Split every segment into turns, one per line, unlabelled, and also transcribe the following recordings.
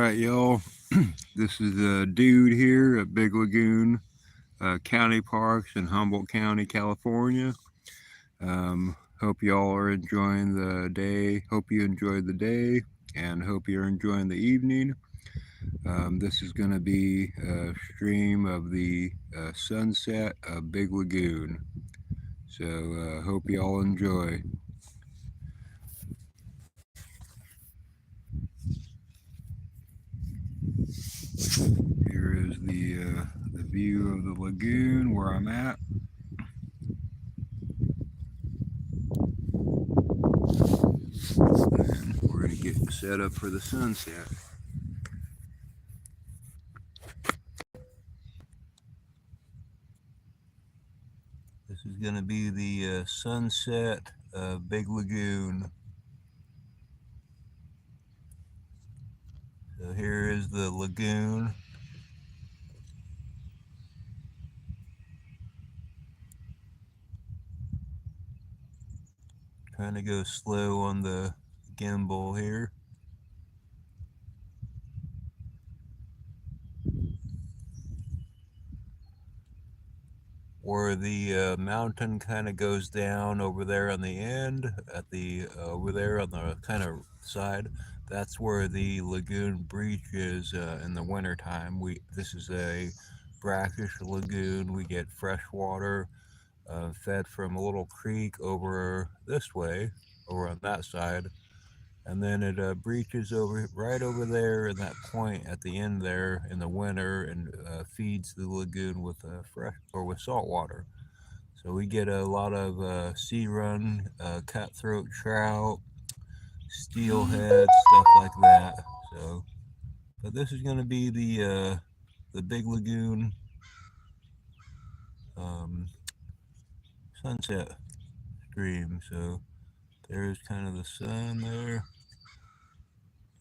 right, y'all. This is a dude here at Big Lagoon County Parks in Humboldt County, California. Hope y'all are enjoying the day. Hope you enjoyed the day and hope you're enjoying the evening. This is going to be a stream of the sunset of Big Lagoon. So, hope y'all enjoy. Here is the view of the lagoon where I'm at. And we're going to get set up for the sunset. This is going to be the sunset of Big Lagoon. So here is the lagoon. Trying to go slow on the gimbal here. Where the mountain kind of goes down over there on the end, at the over there on the kind of side, that's where the lagoon breach is in the wintertime. This is a brackish lagoon. We get fresh water fed from a little creek over this way, over on that side, and then it breaches over right over there in that point at the end there in the winter and feeds the lagoon with fresh or with salt water. So we get a lot of sea run, cutthroat trout, steelhead, stuff like that. So, but this is going to be the Big Lagoon um, sunset stream. So there's kind of the sun there.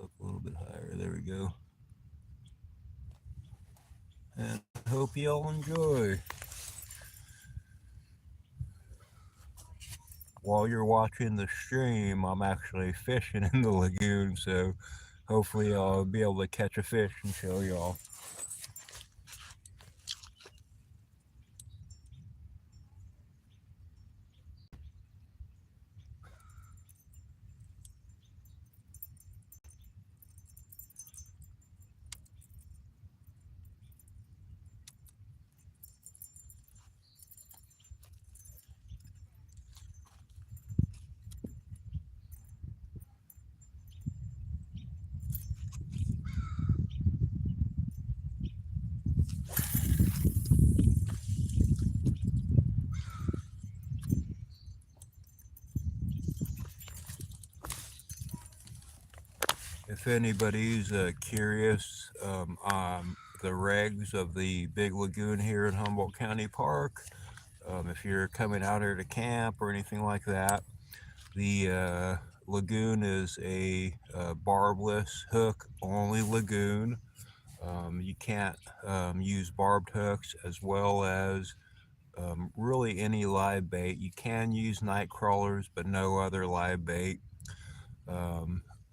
Up a little bit higher. There we go. And hope you all enjoy. While you're watching the stream, I'm actually fishing in the lagoon, so hopefully I'll be able to catch a fish and show y'all. If anybody's curious on the regs of the Big Lagoon here in Humboldt County Park, if you're coming out here to camp or anything like that, the lagoon is a barbless hook only lagoon. You can't use barbed hooks as well as really any live bait. You can use night crawlers, but no other live bait.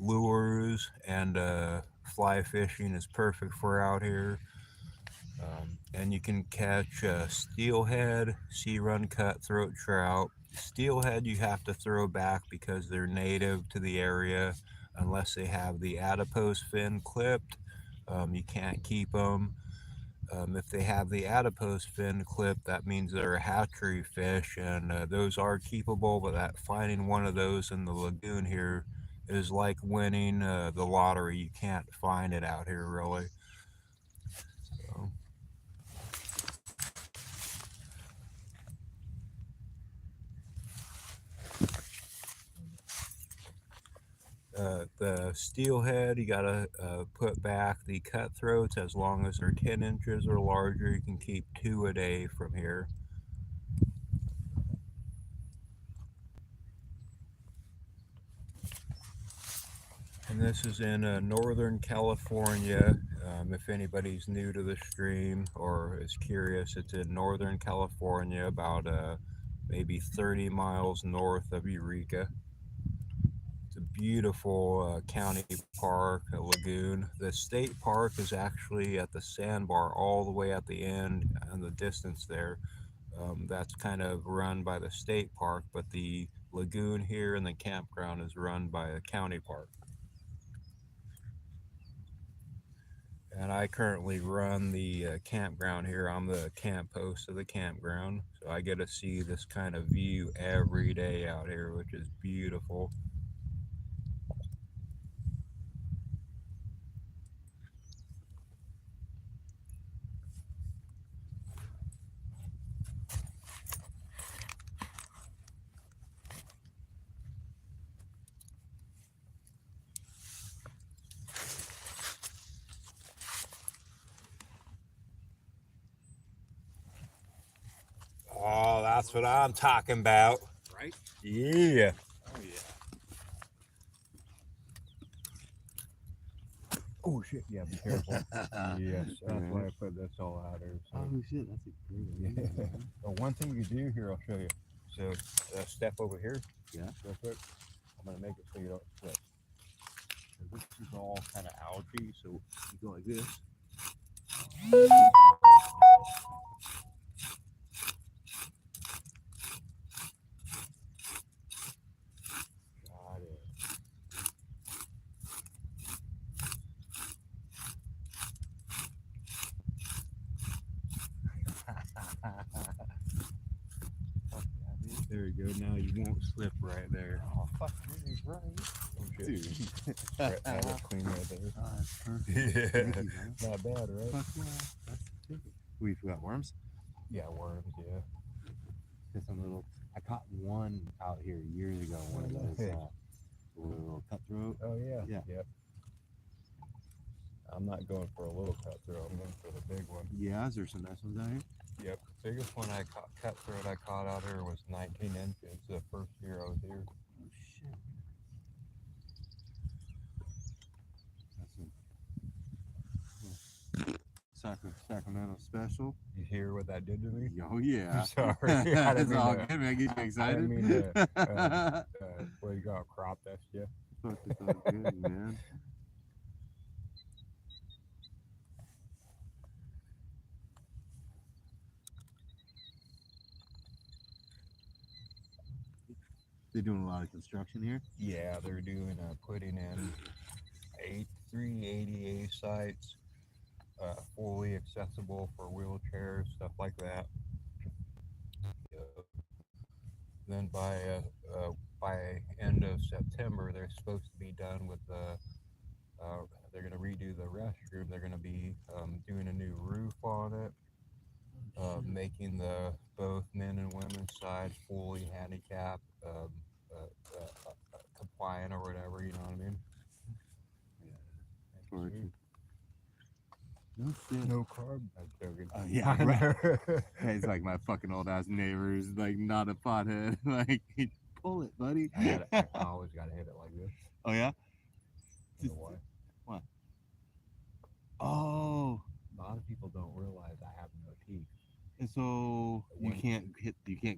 Lures and fly fishing is perfect for out here. And you can catch steelhead, sea run, cutthroat trout. Steelhead you have to throw back because they're native to the area unless they have the adipose fin clipped. You can't keep them. If they have the adipose fin clipped, that means they're a hatchery fish, and those are keepable, but finding one of those in the lagoon here is like winning the lottery. You can't find it out here, really. So. The steelhead, you gotta put back. The cutthroats, as long as they're 10 inches or larger, you can keep 2 a day from here. And this is in Northern California. If anybody's new to the stream or is curious, it's in Northern California, about maybe 30 miles north of Eureka. It's a beautiful county park, a lagoon. The state park is actually at the sandbar all the way at the end and the distance there. That's kind of run by the state park, but the lagoon here and the campground is run by a county park. And I currently run the campground here. I'm the camp host of the campground, so I get to see this kind of view every day out here, which is beautiful. Oh, that's what I'm talking about.
Right?
Yeah.
Oh yeah.
Oh shit! Yeah, be careful. Yes, that's why I put this all out here. So.
Oh shit, that's a great idea.
Yeah. Well, one thing you do here, I'll show you. So, step over here.
Yeah.
Real quick. I'm gonna make it so you don't slip. This is all kind of algae, so you go like this. Got it. There you go. Now you won't slip right there.
Oh fuck, he's right.
Oh, shit.
Dude.
That looks clean right there.
Oh, that's perfect.
Yeah.
Thank you, man.
Not bad, right?
Fuck yeah. That's perfect. We got worms?
Yeah, worms. Yeah.
There's some little. I caught one out here years ago. One of those little cutthroat.
Oh yeah.
Yeah.
Yep. I'm not going for a little cutthroat. I'm going for the big one.
Yeah, is there some nice ones out here?
Yep. Biggest one I caught, cutthroat I caught out here was 19 inches. The first year I was here.
Oh shit. That's a Sacramento special.
You hear what that did to me?
Oh yeah.
I'm sorry. I didn't
It's
mean
all
to-
good, man. Get you
I
excited.
didn't mean to. What you got? Crop test you?
Fuck, it's all good, man. They're doing a lot of construction here.
Yeah, they're doing putting in 3 ADA sites, fully accessible for wheelchairs, stuff like that. Then by end of September, they're supposed to be done with the. They're going to redo the restroom. They're going to be doing a new roof on it, making the both men and women's side fully handicapped, compliant or whatever. You know what I mean?
Torture. No shit.
No carb. I'm joking.
Yeah, right. Yeah, he's like my fucking old ass neighbors, like not a pothead. Like, pull it, buddy.
I always gotta hit it like this.
Oh yeah.
You know why?
What? Oh,
A lot of people don't realize I have no teeth.
and so you
When-
can't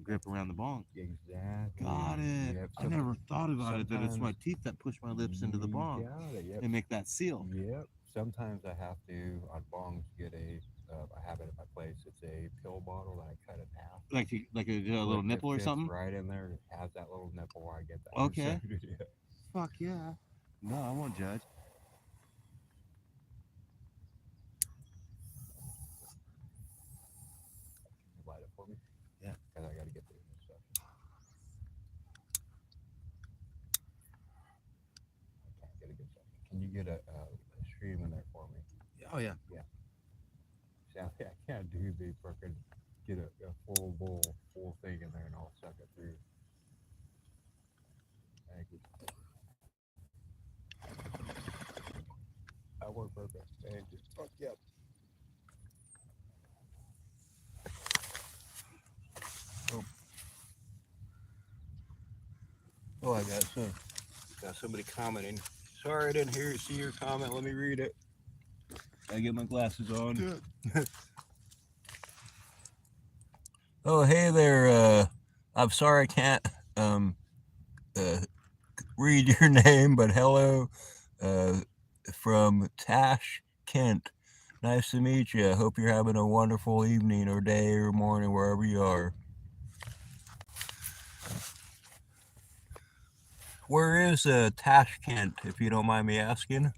grip around the bong.
Exactly.
Got it.
Yep.
I never thought about it that it's my
sometimes
teeth that push my lips into the
You
bong
got it. Yep.
and make that seal.
Yep. Sometimes I have to on bongs get a. I have it at my place. It's a pill bottle that I cut in half.
Like a little
It
nipple or
fits
something.
right in there. It has that little nipple. I get that.
Okay.
Yeah.
Fuck yeah. No, I won't judge.
Light it for me.
Yeah.
Because I got to get through this stuff. I can't get a good second. Can you get a stream in there for me?
Oh yeah.
See, I can't do the fucking get a full bowl, full thing in there and I'll suck it through. Thank you. That worked perfect. Thank you. Fuck yep. Oh, I got somebody commenting. Sorry, I didn't see your comment. Let me read it. I get my glasses on. Oh, hey there. I'm sorry I can't read your name, but hello, uh, from Tash Kent. Nice to meet you. Hope you're having a wonderful evening or day or morning wherever you are. Where is Tash Kent, if you don't mind me asking?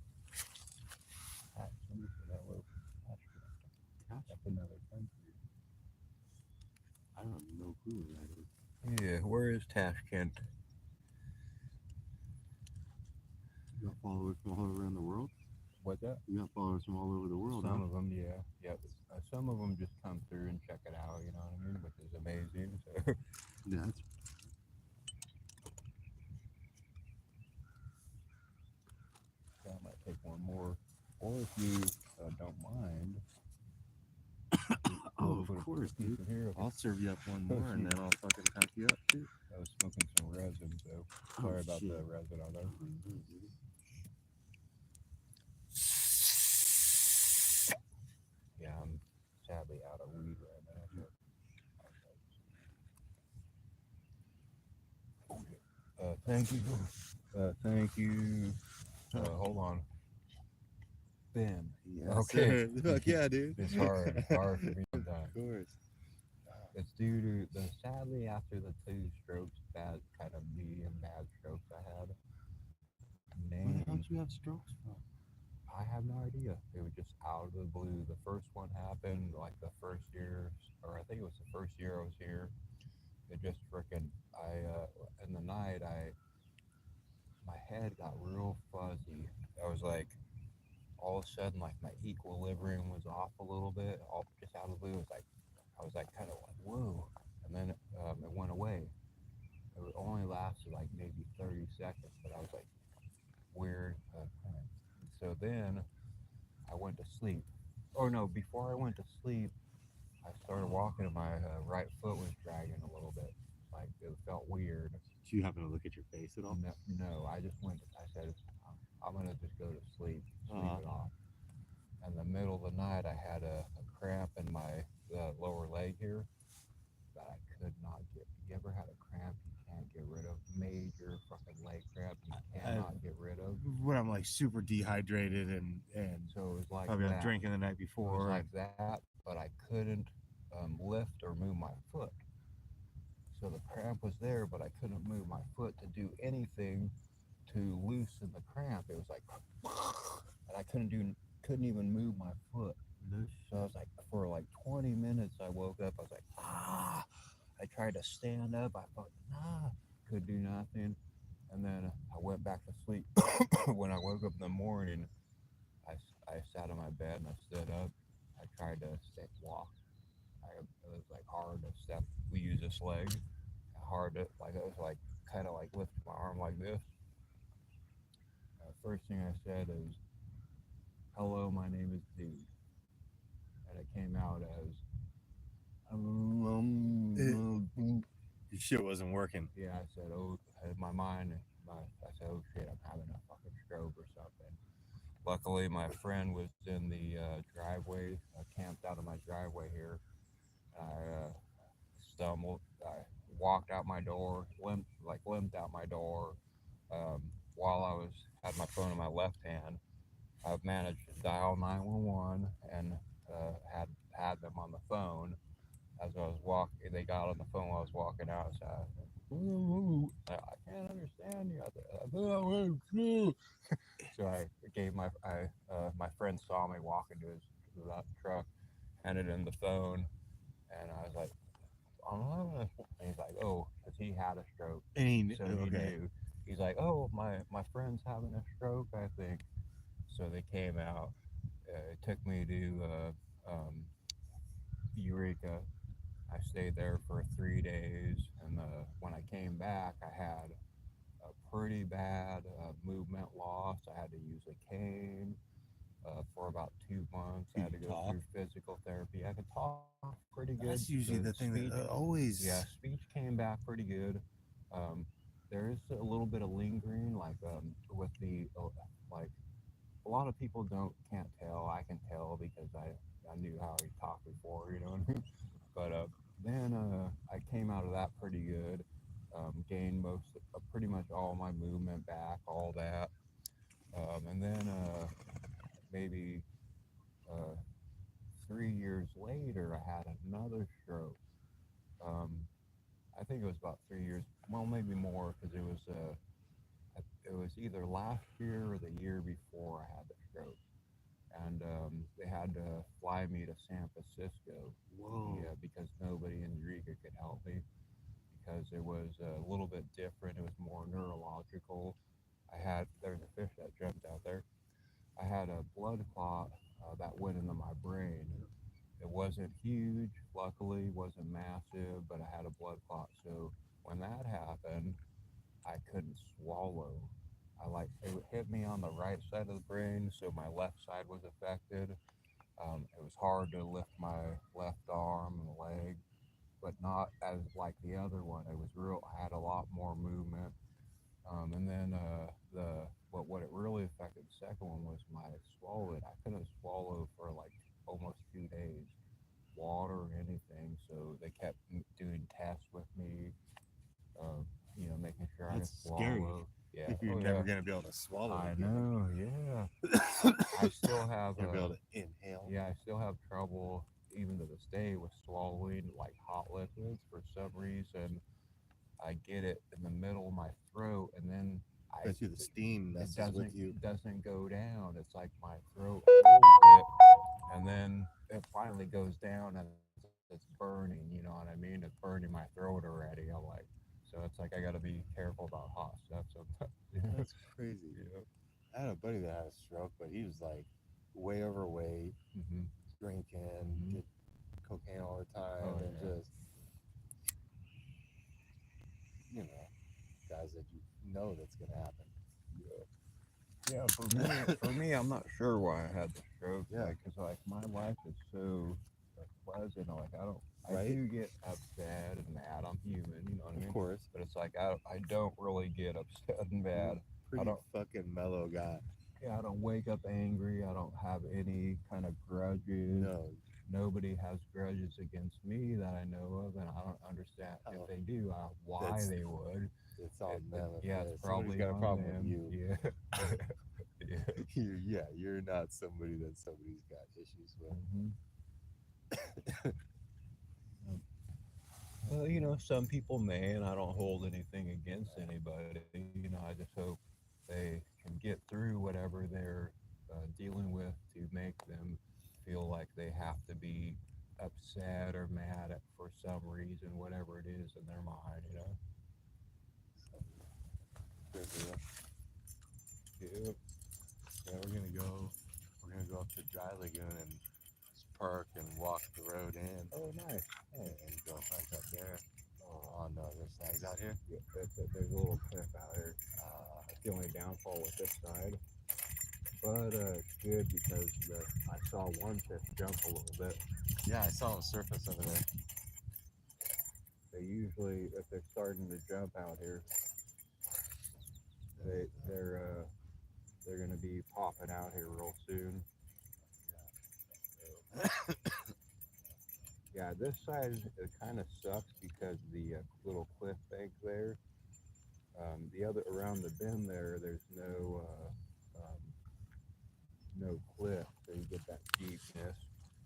Somebody said hello. That's another country. I don't have no clue where that is.
Yeah, where is Tash Kent?
You got followers from all around the world?
What's that?
You got followers from all over the world,
Some
huh?
of them, yeah. Yep. Some of them just come through and check it out, you know what I mean? Which is amazing. So,
Yeah, that's
so I might take one more. Or if you don't mind,
oh, of
put a
course,
piece
dude.
in here.
I'll serve you up one more, and then I'll fucking pack you up too.
I was smoking some resin, so
Oh
sorry about
shit.
the resin on there. Yeah, I'm sadly out of weed right now. So. Thank you. Thank you. Hold on. Bam.
Yes,
Okay.
sir. Fuck yeah, dude.
It's hard. Hard for me
Of
sometimes.
course.
It's due to the sadly after the two strokes, bad kind of medium bad strokes I had.
Where the hell
Name
did you have strokes from?
I have no idea. It was just out of the blue. The first one happened like the first year, or I think it was the first year I was here. It just freaking in the night my head got real fuzzy. I was like all of a sudden like my equilibrium was off a little bit. All just out of the blue. It was like I was like kind of like whoa, and then it went away. It only lasted like maybe 30 seconds, but I was like weird. So then I went to sleep. Oh no, before I went to sleep, I started walking and my right foot was dragging a little bit. Like it felt weird.
Did you happen to look at your face at all?
No, no, I just went. I said, I'm gonna just go to sleep, sleep it off. In the middle of the night, I had a cramp in my lower leg here that I could not get. You ever had a cramp you can't get rid of? Major fucking leg cramp you cannot get rid of.
When I'm like super dehydrated and
So it was like
probably
that.
I'm drinking the night
It was
before.
like that, but I couldn't lift or move my foot. So the cramp was there, but I couldn't move my foot to do anything to loosen the cramp. It was like, and I couldn't even move my foot. So I was like, for like 20 minutes, I woke up. I was like, ah. I tried to stand up. I thought, nah, could do nothing. And then I went back to sleep. When I woke up in the morning, I sat on my bed and I stood up. I tried to walk. It was like hard to step. We use this leg. Hard to like it was like kind of like lift my arm like this. First thing I said is, "Hello, my name is Dude," and it came out as,
Your shit wasn't working.
yeah. I said, "Oh," in my mind. I said, "Oh shit, I'm having a fucking stroke or something." Luckily, my friend was in the driveway, camped out of my driveway here. I stumbled. I walked out my door, limped out my door. Um, while I was had my phone in my left hand, I've managed to dial 911 and had them on the phone as I was walking. They got on the phone while I was walking outside. I can't understand you. So I gave my friend saw me walking to that truck, handed him the phone, and I was like, and he's like, oh, because he had a stroke, so he knew. He's like, oh, my friend's having a stroke, I think. So they came out. It took me to Eureka. I stayed there for 3 days, and when I came back, I had a pretty bad movement loss. I had to use a cane for about 2 months. I had to go through physical therapy. I could talk pretty good.
That's usually the thing
speech,
that always.
yeah, speech came back pretty good. Um, there is a little bit of lingering, like with the like a lot of people don't can't tell. I can tell because I knew how he talked before, you know. But then I came out of that pretty good. gained pretty much all my movement back, all that. And then maybe uh, 3 years later, I had another stroke. Um, I think it was about 3 years, well, maybe more, because it was either last year or the year before I had the stroke, and they had to fly me to San Francisco.
Whoa.
Yeah, because nobody in Eureka could help me because it was a little bit different. It was more neurological. There's a fish that jumped out there. I had a blood clot that went into my brain. It wasn't huge, luckily, wasn't massive, but I had a blood clot. So when that happened, I couldn't swallow. It hit me on the right side of the brain, so my left side was affected. It was hard to lift my left arm and leg, but not as like the other one. It was real. I had a lot more movement. And then what it really affected the second one was my swallowing. I couldn't swallow for like almost 2 days, water or anything. So they kept doing tests with me, uh, making sure I could
That's scary.
swallow. Yeah.
If you're
Oh
never
yeah.
gonna be able to swallow
I
again.
know. Yeah. I still have
You're gonna be able to inhale.
yeah, I still have trouble even to this day with swallowing like hot liquids for some reason. I get it in the middle of my throat, and then I
Bet you the steam
it
messes with
doesn't
you.
doesn't go down. It's like my throat holds it, and then it finally goes down as it's burning. You know what I mean? It's burning my throat already. So it's like I got to be careful about hot stuff sometimes.
That's crazy.
Yeah.
I had a buddy that had a stroke, but he was like way overweight,
Mhm.
drinking,
Mhm.
did cocaine all the time,
Oh
and
yeah.
just, you know, guys that you know that's gonna happen.
Yeah. Yeah, for me, I'm not sure why I had the stroke.
Yeah.
Cause like my life is so pleasant. Like I
Right?
do get upset and mad. I'm human, you know what I
Of
mean?
course.
But it's like I don't really get upset and
You're
mad.
a
I
pretty
don't.
fucking mellow guy.
Yeah, I don't wake up angry. I don't have any kind of grudges.
No.
Nobody has grudges against me that I know of, and I don't understand if
Oh,
they do, why
that's
they would.
it's on them
Yeah, it's
if somebody's
probably
got a
on
problem with
them.
you.
Yeah. Yeah.
You're not somebody that somebody's got issues with.
Hmm. Well, some people may, and I don't hold anything against anybody. I just hope they can get through whatever they're dealing with to make them feel like they have to be upset or mad for some reason, whatever it is in their mind.
So, good deal.
Yeah.
Yeah, we're gonna go up to Dry Lagoon and just park and walk the road in
Oh, nice.
and,
Oh,
go hunt up there
oh,
on there's snags out here.
yeah, there's a little cliff out here.
Uh,
That's the only downfall with this side. But it's good because I saw one fish jump a little bit.
yeah, I saw them surface over there.
They usually, if they're starting to jump out here, they they're uh, they're gonna be popping out here real soon. Yeah, this side it kind of sucks because the little cliff bank there. The other around the bend there, there's no cliff, so you get that deepness.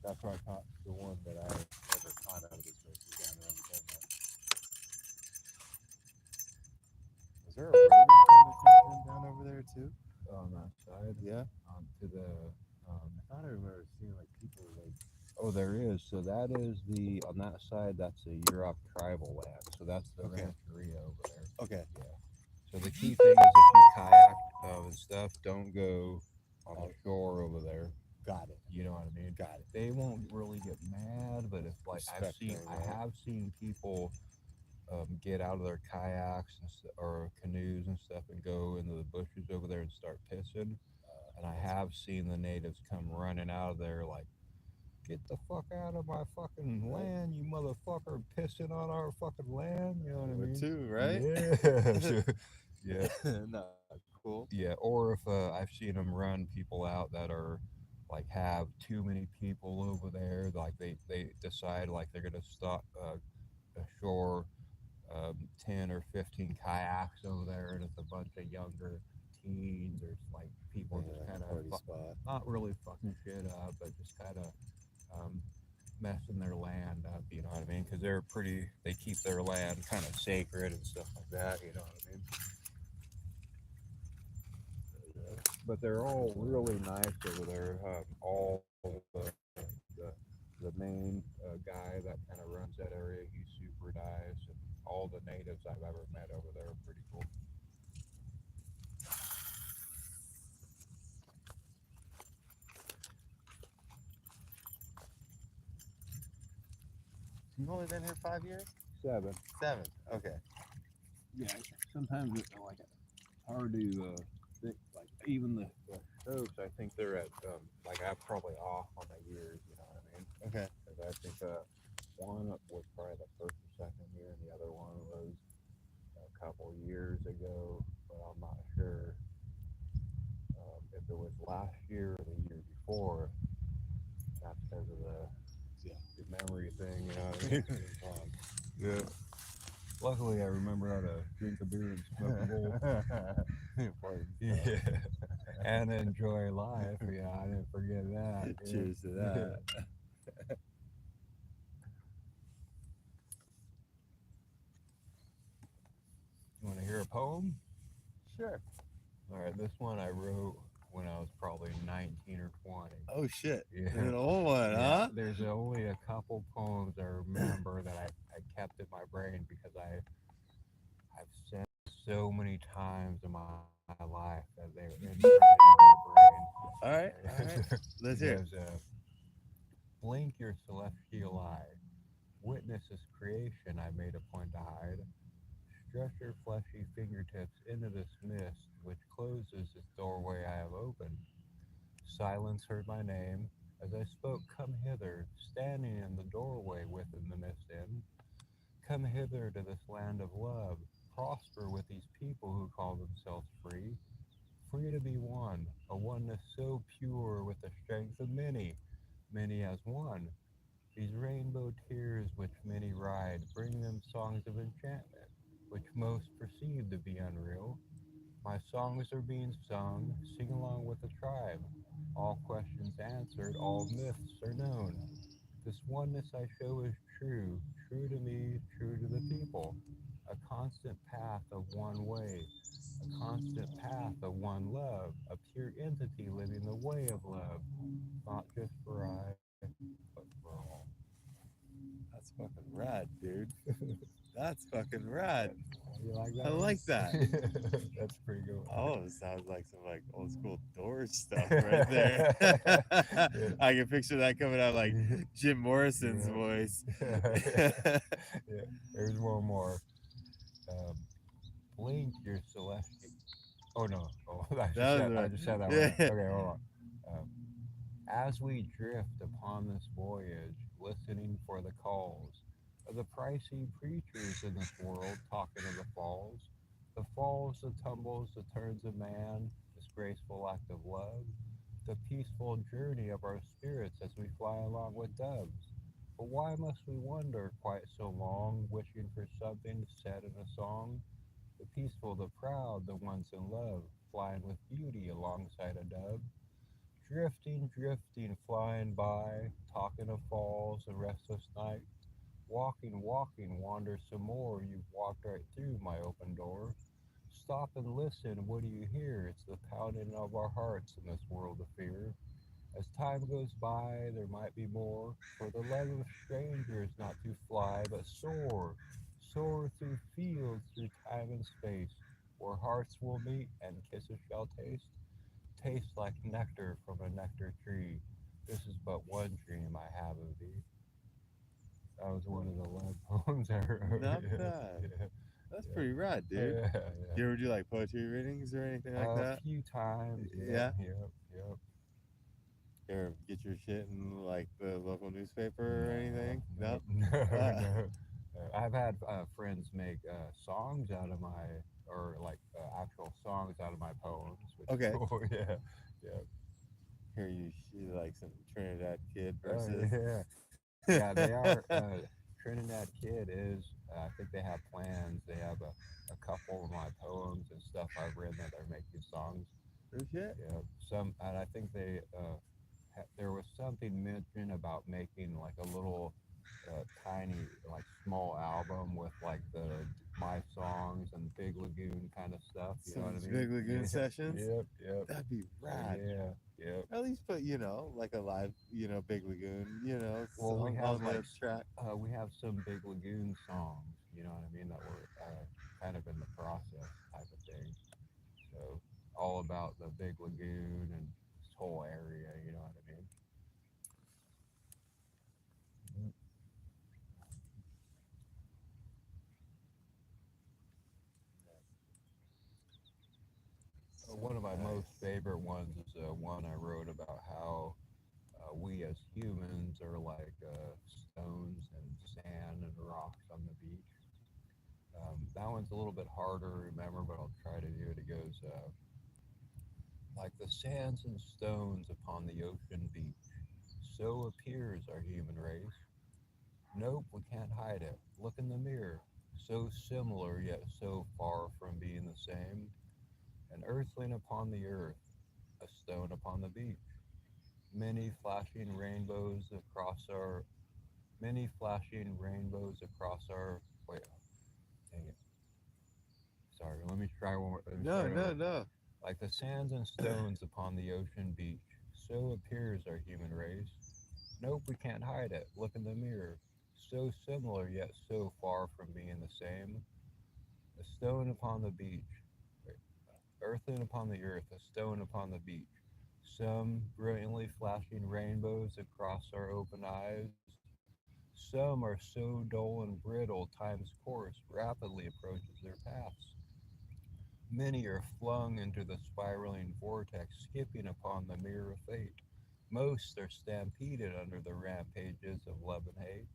That's where I caught the one that I ever caught out of this place was down around the bend there. Is there a road that comes down over there too?
On that side.
Yeah.
To the
I thought I remember seeing like people like.
Oh, there is. So that is on that side. That's the Yurok tribal land. So that's the
Okay.
Rancheria over there.
Okay.
Yeah. So the key thing is if you kayak and stuff, don't go on the shore over there.
Got it.
You know what I mean?
Got it.
They won't really get mad, but if like
Respect
I
their,
have seen people get out of their kayaks or canoes and stuff and go into the bushes over there and start pissing. And I have seen the natives come running out of there like, get the fuck out of my fucking land, you motherfucker, pissing on our fucking land. You know what I
Or
mean?
two, right?
Yeah. Yeah.
Not cool.
Yeah. Or if I've seen them run people out that are like have too many people over there, like they decide like they're gonna stop ashore 10 or 15 kayaks over there, and it's a bunch of younger teens or like people
Yeah,
just
like
kind
a
of
party spot.
not really fucking shit up, but just kind of um, messing their land up. You know what I mean? Because they're pretty, they keep their land kind of sacred and stuff like that. You know what I mean? But they're all really nice over there. All the main guy that kind of runs that area, he's super nice, and all the natives I've ever met over there are pretty cool.
You've only been here 5 years?
7.
7. Okay.
Yeah, sometimes it's like hard to think, like even the shows. I think they're at like I'm probably off on the years. You know what I mean?
Okay.
Because I think one was probably the first or second year, and the other one was a couple years ago. But I'm not sure if it was last year or the year before. That's because of the memory thing. You know what I mean? Yeah. Luckily, I remember how to drink a beer and smoke a bowl.
Important stuff.
Yeah. And enjoy life. Yeah, I didn't forget that. Yeah.
Cheers to
Yeah.
that.
You want to hear a poem?
Sure.
All right, this one I wrote when I was probably 19 or 20.
Oh shit.
Yeah.
An old one,
Yeah,
huh?
there's only a couple poems I remember that I kept in my brain because I've said so many times in my life that they're ingrained
All
in
right.
my
All right.
brain.
Let's
It
hear it.
goes, blink your celestial eye. Witness this creation I made a point to hide. Stretch your fleshy fingertips into this mist which closes this doorway I have opened. Silence heard my name. As I spoke, come hither, standing in the doorway within the mist in. Come hither to this land of love. Prosper with these people who call themselves free. Free to be one, a oneness so pure with the strength of many, many as one. These rainbow tears which many ride bring them songs of enchantment, which most perceive to be unreal. My songs are being sung, sing along with the tribe. All questions answered, all myths are known. This oneness I show is true, true to me, true to the people. A constant path of one way, a constant path of one love, a pure entity living the way of love, not just for I, but for all.
That's fucking rad, dude. That's fucking rad.
You like
I
that one?
like that.
That's pretty good.
Oh, it sounds like some like old school Doors stuff right there.
Yeah.
I can picture that coming out like Jim Morrison's
Yeah.
voice.
Yeah. There's one more. Um, blink your celestial. Oh no! Oh,
That was
I
right.
just said that one.
Yeah.
Okay, hold on. As we drift upon this voyage, listening for the calls of the pricey preachers in this world, talking of the falls, the tumbles, the turns of man, this graceful act of love, the peaceful journey of our spirits as we fly along with doves. But why must we wander quite so long, wishing for something said in a song? The peaceful, the proud, the ones in love, flying with beauty alongside a dove. Drifting, drifting, flying by, talking of falls and restless night. Walking, walking, wander some more. You've walked right through my open door. Stop and listen. What do you hear? It's the pounding of our hearts in this world of fear. As time goes by, there might be more. For the love of strangers, not to fly, but soar. Soar through fields, through time and space, where hearts will meet and kisses shall taste. Taste like nectar from a nectar tree. This is but one dream I have of thee. That was one of the love poems I wrote.
Not
Yeah,
bad.
yeah,
That's
yeah.
pretty rad, dude.
Yeah,
Do
yeah.
you ever do like poetry readings or anything like
A
that?
few times, yep,
Yeah.
yep, yep.
You ever get your shit in like the local newspaper or
No,
anything?
no,
No.
no,
Uh,
no. I've had friends make songs out of my, or like actual songs out of my poems, which is
okay.
cool. Yeah, yeah.
Here you like some Trinidad Kid
Oh
versus.
yeah, yeah. They are. Trinidad Kid is. I think they have plans. They have a couple of my poems and stuff I've written that they're making songs.
Oh shit.
Yeah, some, and I think they there was something mentioned about making like a little tiny, like small album with like the my songs and Big Lagoon kind of stuff. You know
Some
what I mean?
Big Lagoon
Yeah,
sessions.
yep, yep.
That'd be
So
rad.
yeah, yep.
At least put, like a live, Big Lagoon,
Well, we have
on
like
the track.
we have some Big Lagoon songs. You know what I mean? That we're kind of in the process type of thing. So all about the Big Lagoon and this whole area. You know what I mean? Mhm.
So
One of my most
nice.
favorite ones is one I wrote about how we as humans are like stones and sand and rocks on the beach. That one's a little bit harder to remember, but I'll try to do it. It goes like the sands and stones upon the ocean beach. So appears our human race. Nope, we can't hide it. Look in the mirror. So similar, yet so far from being the same. An earthling upon the earth, a stone upon the beach. Many flashing rainbows across our many flashing rainbows across our wait, dang it. Sorry, let me try one more. Let me
No,
start
no,
over.
no.
Like the sands and stones upon the ocean beach, so appears our human race. Nope, we can't hide it. Look in the mirror. So similar, yet so far from being the same. A stone upon the beach, wait, earthling upon the earth, a stone upon the beach. Some brilliantly flashing rainbows across our open eyes. Some are so dull and brittle, time's course rapidly approaches their paths. Many are flung into the spiraling vortex, skipping upon the mirror of fate. Most are stampeded under the rampages of love and hate.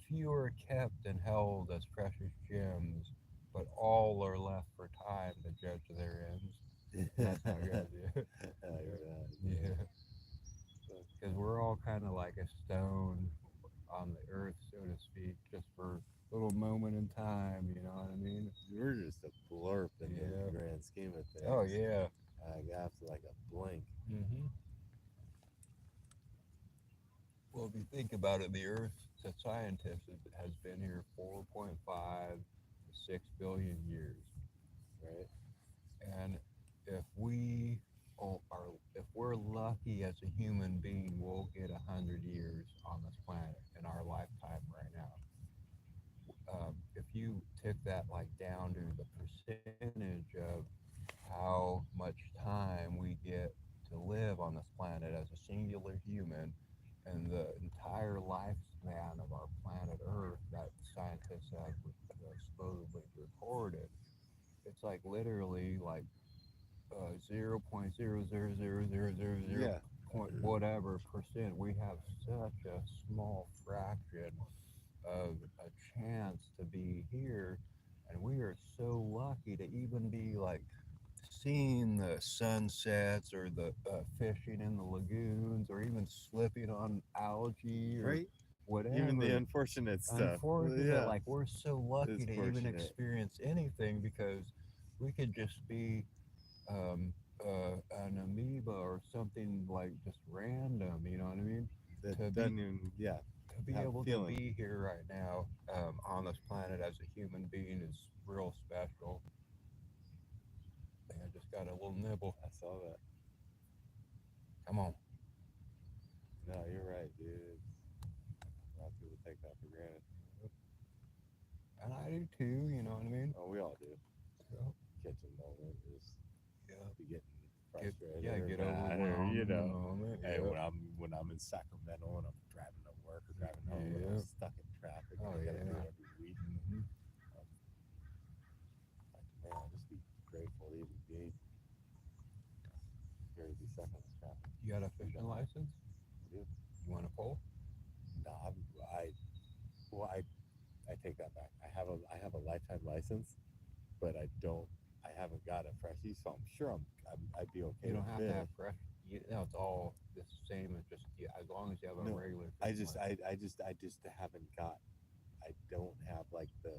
Few are kept and held as precious gems, but all are left for time to judge their ends. And that's how it goes, yeah.
Rad,
Yeah.
man. That's
Because
funny.
we're all kind of like a stone on the earth, so to speak, just for a little moment in time, you know what I mean?
We're just a blurb in
Yeah.
the grand scheme of
Oh,
things.
yeah.
After like a blink.
hmm Well, if you think about it, the Earth, to scientists, it has been here 4.5 to 6 billion years, right? And if we are, if we're lucky as a human being, we'll get 100 years on this planet in our lifetime right now. If you took that like down to the percentage of how much time we get to live on this planet as a singular human and the entire lifespan of our planet Earth that scientists have supposedly recorded, it's like literally like 0.0000000
Yeah.
point whatever percent. We have such a small fraction of a chance to be here, and we are so lucky to even be like seeing the sunsets or the fishing in the lagoons or even slipping on algae or
Right? Even the
whatever.
unfortunate stuff.
Unfortunate,
Yeah.
like we're so lucky
It's
to even
fortunate.
experience anything because we could just be an amoeba or something like just random, you know what I mean?
That
To be
doesn't even, yeah,
to be
have
able to
feeling.
be here right now on this planet as a human being is real special. I just got a little nibble.
I saw that.
Come on.
No, you're right, dude. A lot of people take that for granted.
And I do too, you know what I mean?
Oh, we all do.
So,
Catch a moment, just
yeah.
be getting
Get,
frustrated
yeah,
or
get
mad or
overwhelmed in the moment.
Hey,
Yep.
when I'm in Sacramento and I'm driving to work or driving home and I'm
Yep.
stuck in traffic and
Oh,
I gotta do
yeah.
it every week.
hmm
Um, like, man, just be grateful to even be here to be stuck in this traffic.
You got a
You
fishing
don't have
license?
to do.
You want to pull?
No, well, I take that back. I have a lifetime license, but I don't. I haven't got a freshie, so I'm sure I'd be okay
You
to
don't have to have
fish.
fresh. It's all the same as just, yeah, as long as you have a
No,
regular
I
fishing
just
license.
I just haven't got I don't have like the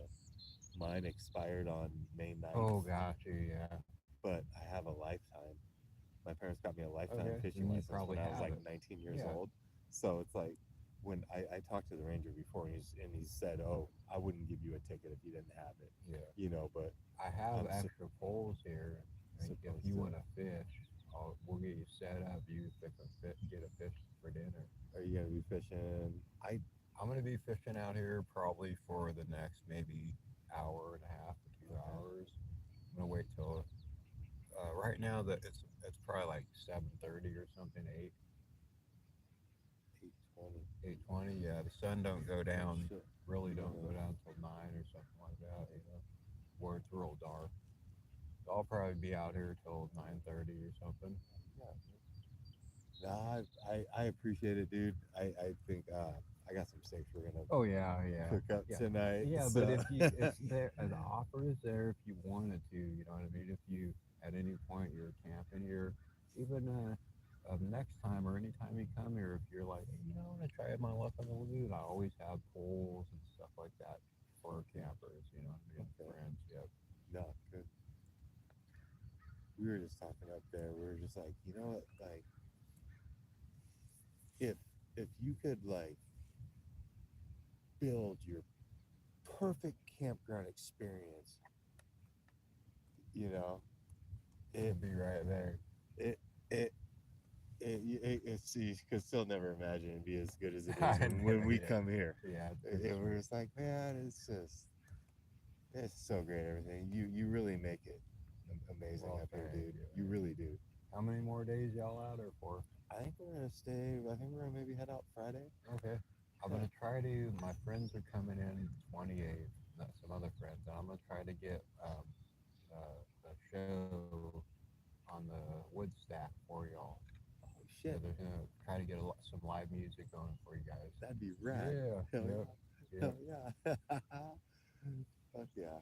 mine expired on May 9th,
Oh, gotcha. Yeah.
but I have a lifetime. My parents got me a lifetime
Okay.
fishing
Then you
license when
probably
I was
have
like
it.
19 years
Yeah.
old. So it's like when I talked to the ranger before, and he said, "Oh, I wouldn't give you a ticket if you didn't have it,"
Yeah.
but
I have
I'm
extra poles here. Like if
supposed
you
to.
want to fish, we'll get you set up. You pick a fit, get a fish for dinner.
Are you gonna be fishing? I
I'm gonna be fishing out here probably for the next maybe hour and a half to two
okay.
hours. I'm gonna wait till right now that it's probably like 7:30 or something,
8:20.
8:20. Yeah, the sun don't go
Oh
down.
shit.
Really don't go
No.
down till 9 or something like that. Where it's real dark. So I'll probably be out here till 9:30 or something.
Yeah. Nah, I appreciate it, dude. I think I got some steaks we're gonna
Oh yeah, yeah,
cook up
yeah,
tonight.
yeah. But
So
if you, it's there. The offer is there if you wanted to. You know what I mean? If you at any point you're camping here, even next time or anytime you come here, if you're like, hey, I want to try my luck on the lagoon, I always have poles and stuff like that for campers. You know what I mean?
okay.
Friends, yeah.
No, good. We were just talking up there. We were just like, like if if you could like build your perfect campground experience, you know, it
It'd be right there.
it it it's you could still never imagine it'd be as good as it is
I
when
know,
we
yeah,
come here.
yeah, for
It
sure.
was just like, man, it's so great. Everything you really make it amazing
Well,
up here,
thank
dude.
you,
You
man.
really do.
How many more days y'all out there for?
I think we're gonna stay. I think we're gonna maybe head out Friday.
Okay. I'm
Yeah.
gonna try to. My friends are coming in 28th. Some other friends, and I'm gonna try to get the show on the wood stack for y'all.
Oh
Yeah,
shit,
they're gonna try to get some live music going for you guys.
that'd be rad.
Yeah.
Hell
Yep.
yeah.
Yep.
Hell yeah. Fuck yeah.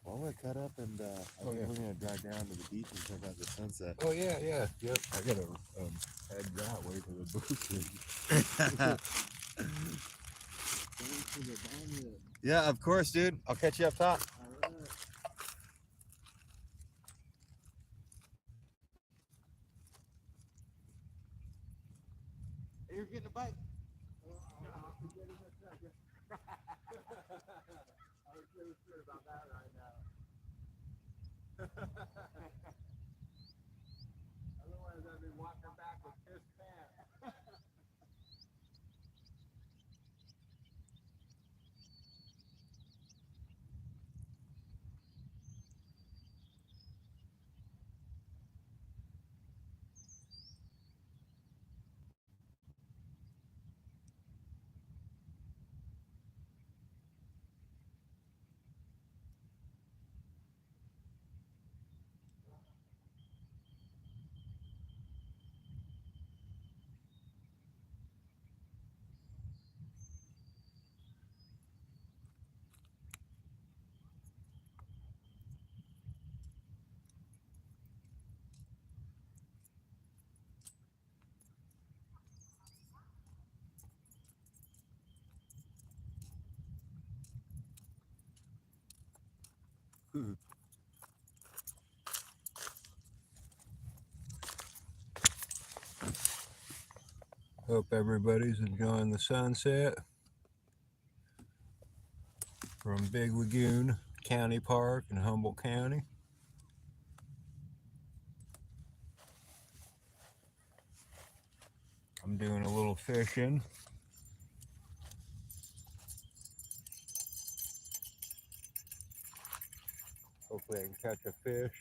Well, I'm gonna cut up, and I
Oh
think
yeah.
we're gonna drive down to the beach and check out the sunset.
Oh yeah. Yeah. Yep. I gotta head that way to the booth.
Yeah, of course, dude. I'll catch you up top. Hey, you're getting a bite. I was really sure about that right now. Otherwise, I'd be walking back with his pants.
Hope everybody's enjoying the sunset from Big Lagoon County Park in Humboldt County. I'm doing a little fishing. Hopefully, I can catch a fish.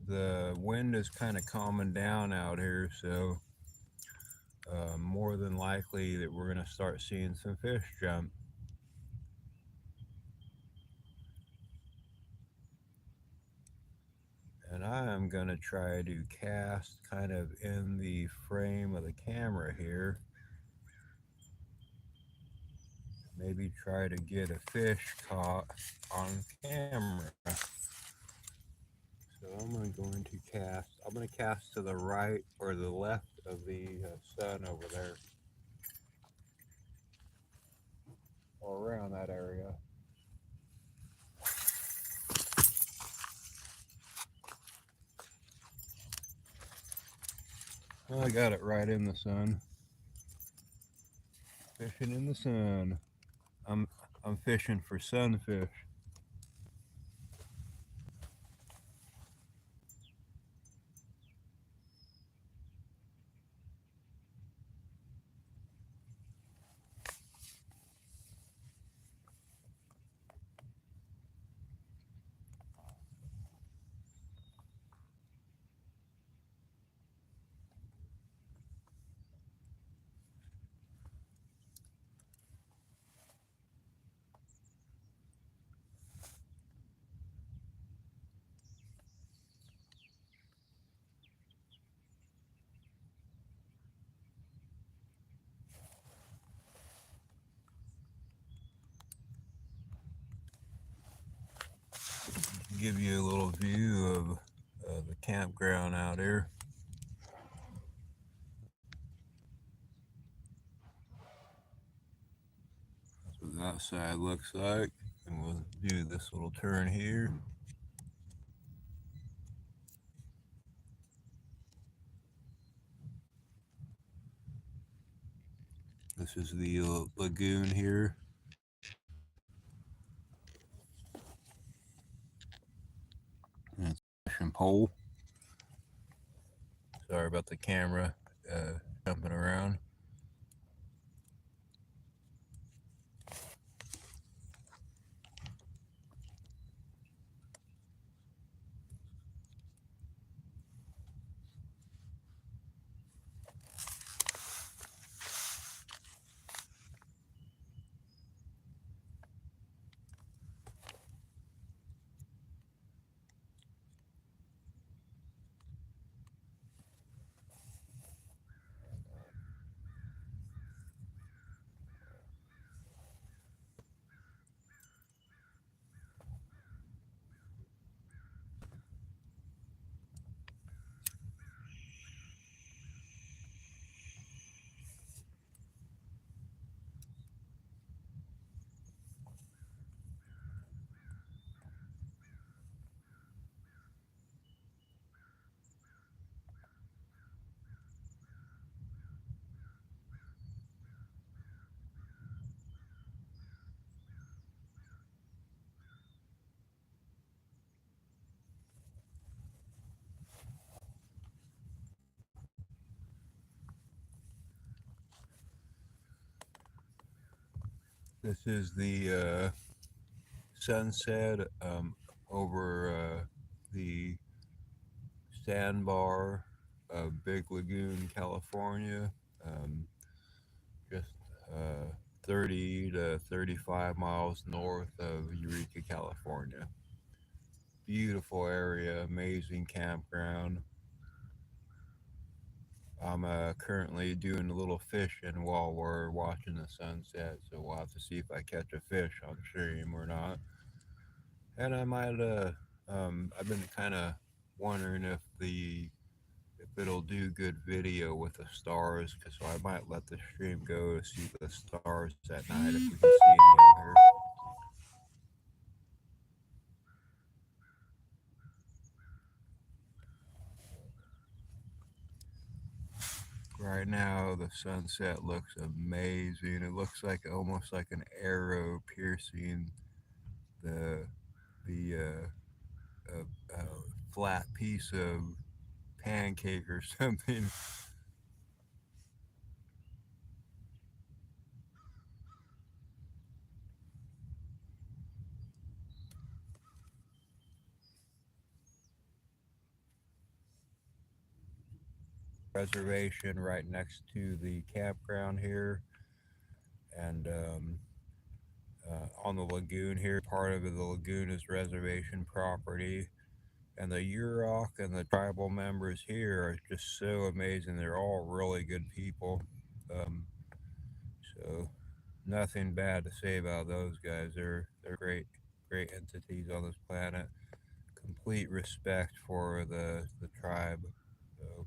The wind is kind of calming down out here, so more than likely that we're going to start seeing some fish jump. And I am going to try to cast kind of in the frame of the camera here. Maybe try to get a fish caught on camera. So I'm going to cast. I'm going to cast to the right or the left of the sun over there, or around that area. I got it right in the sun. Fishing in the sun. I'm I'm fishing for sunfish. Give you a little view of the campground out here. That's what the outside looks like. And we'll do this little turn here. This is the lagoon here. And it's a fishing pole. Sorry about the camera jumping around. This is the sunset over the sandbar of Big Lagoon, California. Um, just 30 to 35 miles north of Eureka, California. Beautiful area, amazing campground. I'm currently doing a little fishing while we're watching the sunset, so we'll have to see if I catch a fish on stream or not. And I might, I've been kind of wondering if it'll do good video with the stars, cause so I might let the stream go to see the stars at night if we can see any out here. Right now, the sunset looks amazing. It looks like almost like an arrow piercing the the flat piece of pancake or something. Reservation right next to the campground here, and on the lagoon here. Part of the lagoon is reservation property, And the Yurok and the tribal members here are just so amazing. They're all really good people. Um, so nothing bad to say about those guys. They're great entities on this planet. Complete respect for the tribe. So,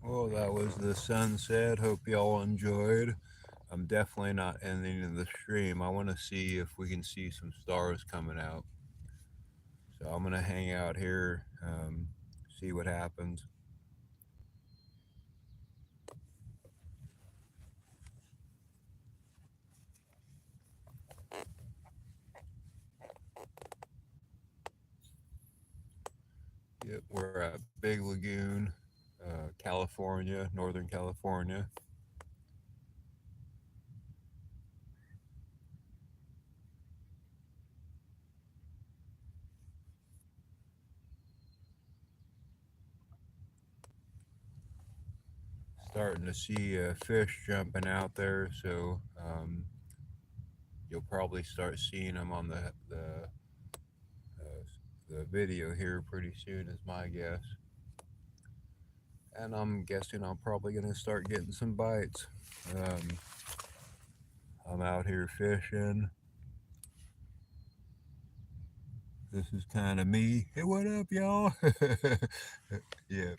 well, that was the sunset. Hope y'all enjoyed. I'm definitely not ending the stream. I want to see if we can see some stars coming out. So I'm gonna hang out here, see what happens. Yep, we're at Big Lagoon, California, Northern California. Starting to see fish jumping out there, so you'll probably start seeing them on the video here pretty soon, is my guess. And I'm guessing I'm probably gonna start getting some bites. Um, I'm out here fishing. This is kind of me. Hey, what up, y'all? Yep,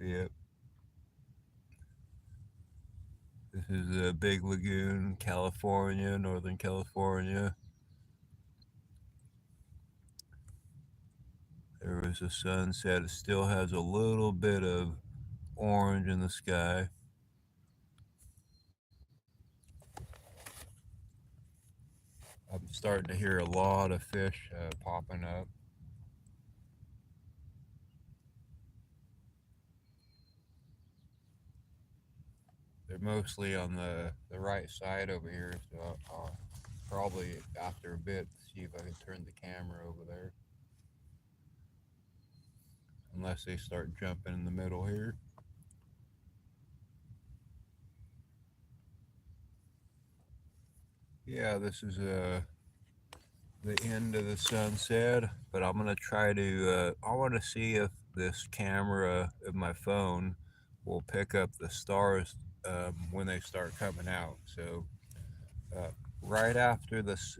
yep. This is a Big Lagoon, California, Northern California. There was a sunset. It still has a little bit of orange in the sky. I'm starting to hear a lot of fish popping up. They're mostly on the right side over here, so I'll probably after a bit see if I can turn the camera over there. Unless they start jumping in the middle here. Yeah, this is the end of the sunset, but I'm gonna try to. I want to see if this camera of my phone will pick up the stars when they start coming out. So uh, right after this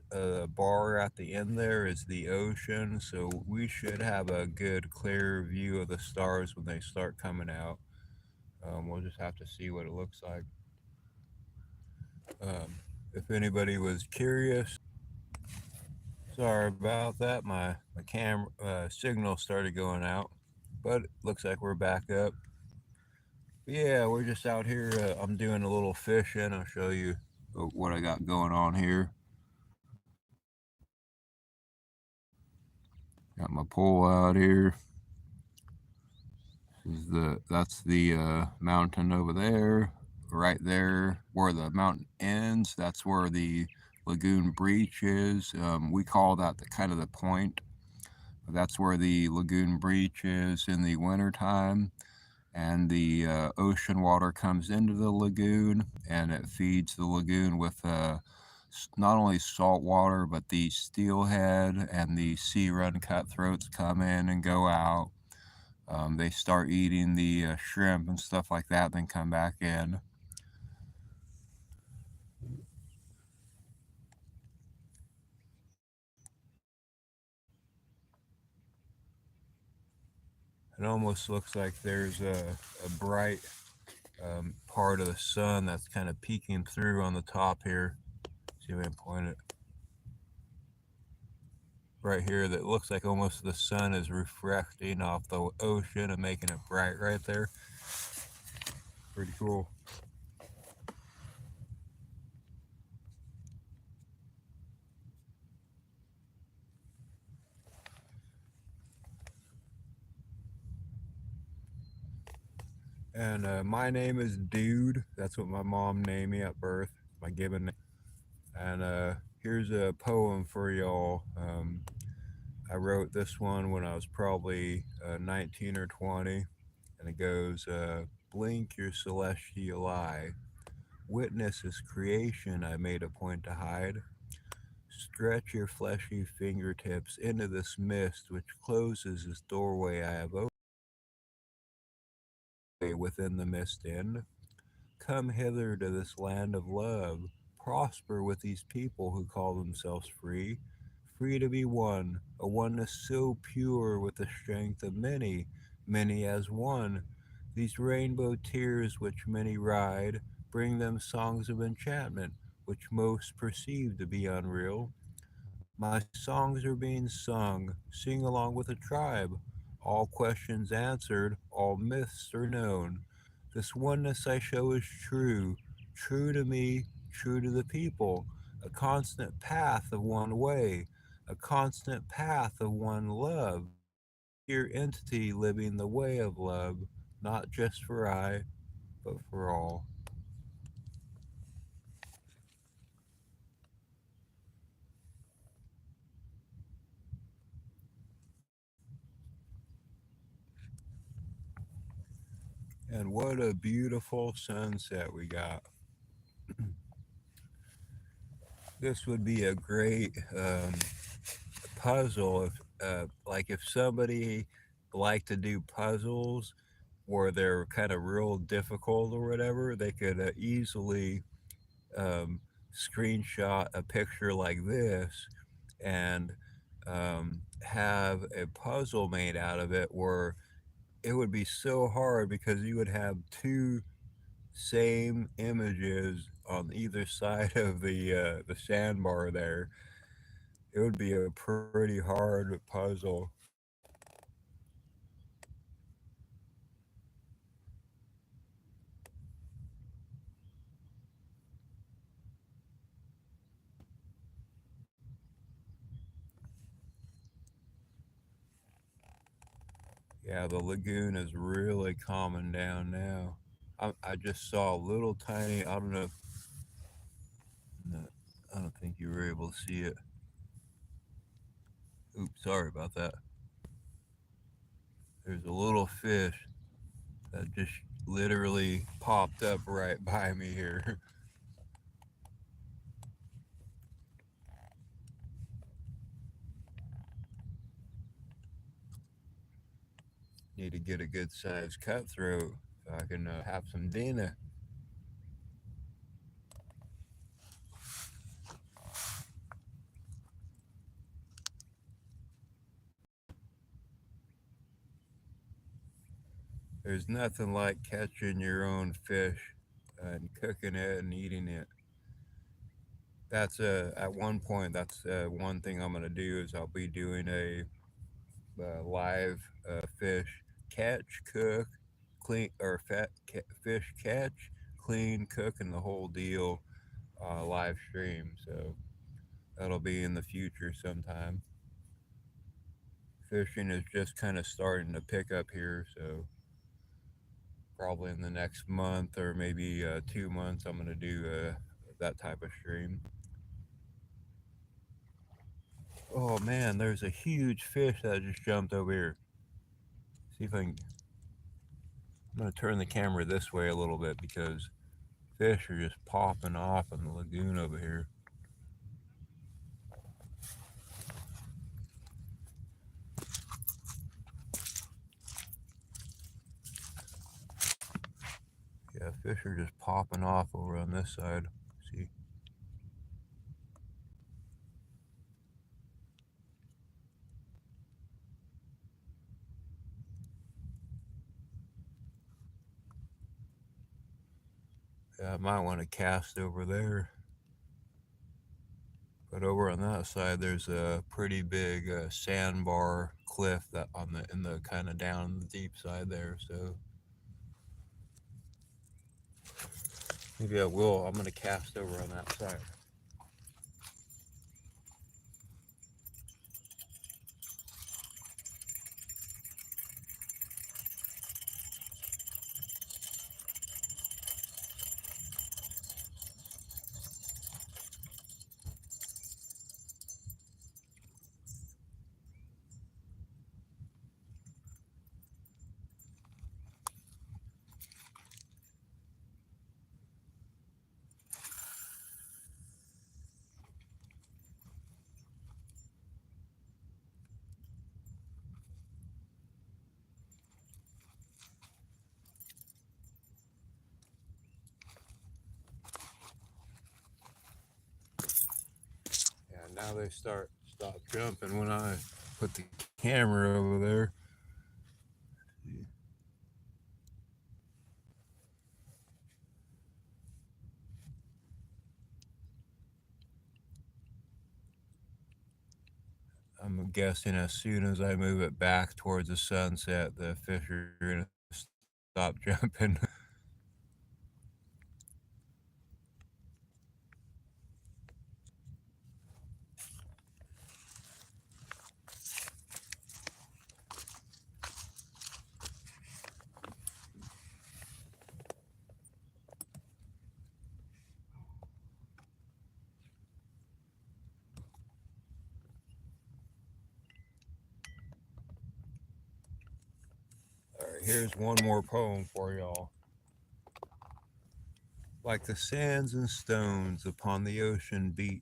bar at the end there is the ocean, so we should have a good clear view of the stars when they start coming out. We'll just have to see what it looks like. If anybody was curious, sorry about that. My camera signal started going out, but it looks like we're back up. But yeah, we're just out here. I'm doing a little fishing. I'll show you what I got going on here. Got my pole out here. That's the mountain over there. Right there, where the mountain ends, that's where the lagoon breach is. We call that the kind of the point. That's where the lagoon breach is in the wintertime, and the ocean water comes into the lagoon and it feeds the lagoon with not only salt water but the steelhead and the sea run cutthroats come in and go out. They start eating the shrimp and stuff like that, then come back in. It almost looks like there's a bright part of the sun that's kind of peeking through on the top here. See if I can point it right here. That looks like almost the sun is reflecting off the ocean and making it bright right there. Pretty cool. And my name is Dude. That's what my mom named me at birth, my given name. And here's a poem for y'all. I wrote this one when I was probably 19 or 20. And it goes, blink your celestial eye. Witness this creation I made a point to hide. Stretch your fleshy fingertips into this mist which closes this doorway I have opened within the mist end. Come hither to this land of love. Prosper with these people who call themselves free. Free to be one, a oneness so pure with the strength of many, many as one. These rainbow tears which many ride bring them songs of enchantment which most perceive to be unreal. My songs are being sung, sing along with a tribe. All questions answered, all myths are known. This oneness I show is true, true to me, true to the people, a constant path of one way, a constant path of one love, pure entity living the way of love, not just for I, but for all. And what a beautiful sunset we got. This would be a great puzzle if like if somebody liked to do puzzles where they're kind of real difficult or whatever, they could easily um, screenshot a picture like this and have a puzzle made out of it where it would be so hard because you would have two same images on either side of the sandbar there. It would be a pretty hard puzzle. Yeah, the lagoon is really calming down now. I just saw a little tiny. I don't know. No, I don't think you were able to see it. Oops, sorry about that. There's a little fish that just literally popped up right by me here. Need to get a good sized cutthroat so I can have some dinner. There's nothing like catching your own fish and cooking it and eating it. That's at one point. That's one thing I'm gonna do is I'll be doing a live fish catch, cook, clean or fish catch, clean, cook, and the whole deal live stream. So that'll be in the future sometime. Fishing is just kind of starting to pick up here, so probably in the next month or maybe 2 months, I'm gonna do that type of stream. Oh man, there's a huge fish that just jumped over here. See if I can. I'm gonna turn the camera this way a little bit because fish are just popping off in the lagoon over here. Yeah, fish are just popping off over on this side. See? Yeah, I might want to cast over there. But over on that side, there's a pretty big sandbar cliff that on the in the kind of down the deep side there. So maybe I will. I'm gonna cast over on that side. Now they stop jumping when I put the camera over there. I'm guessing as soon as I move it back towards the sunset, the fish are gonna stop jumping. All right, here's one more poem for y'all. Like the sands and stones upon the ocean beach,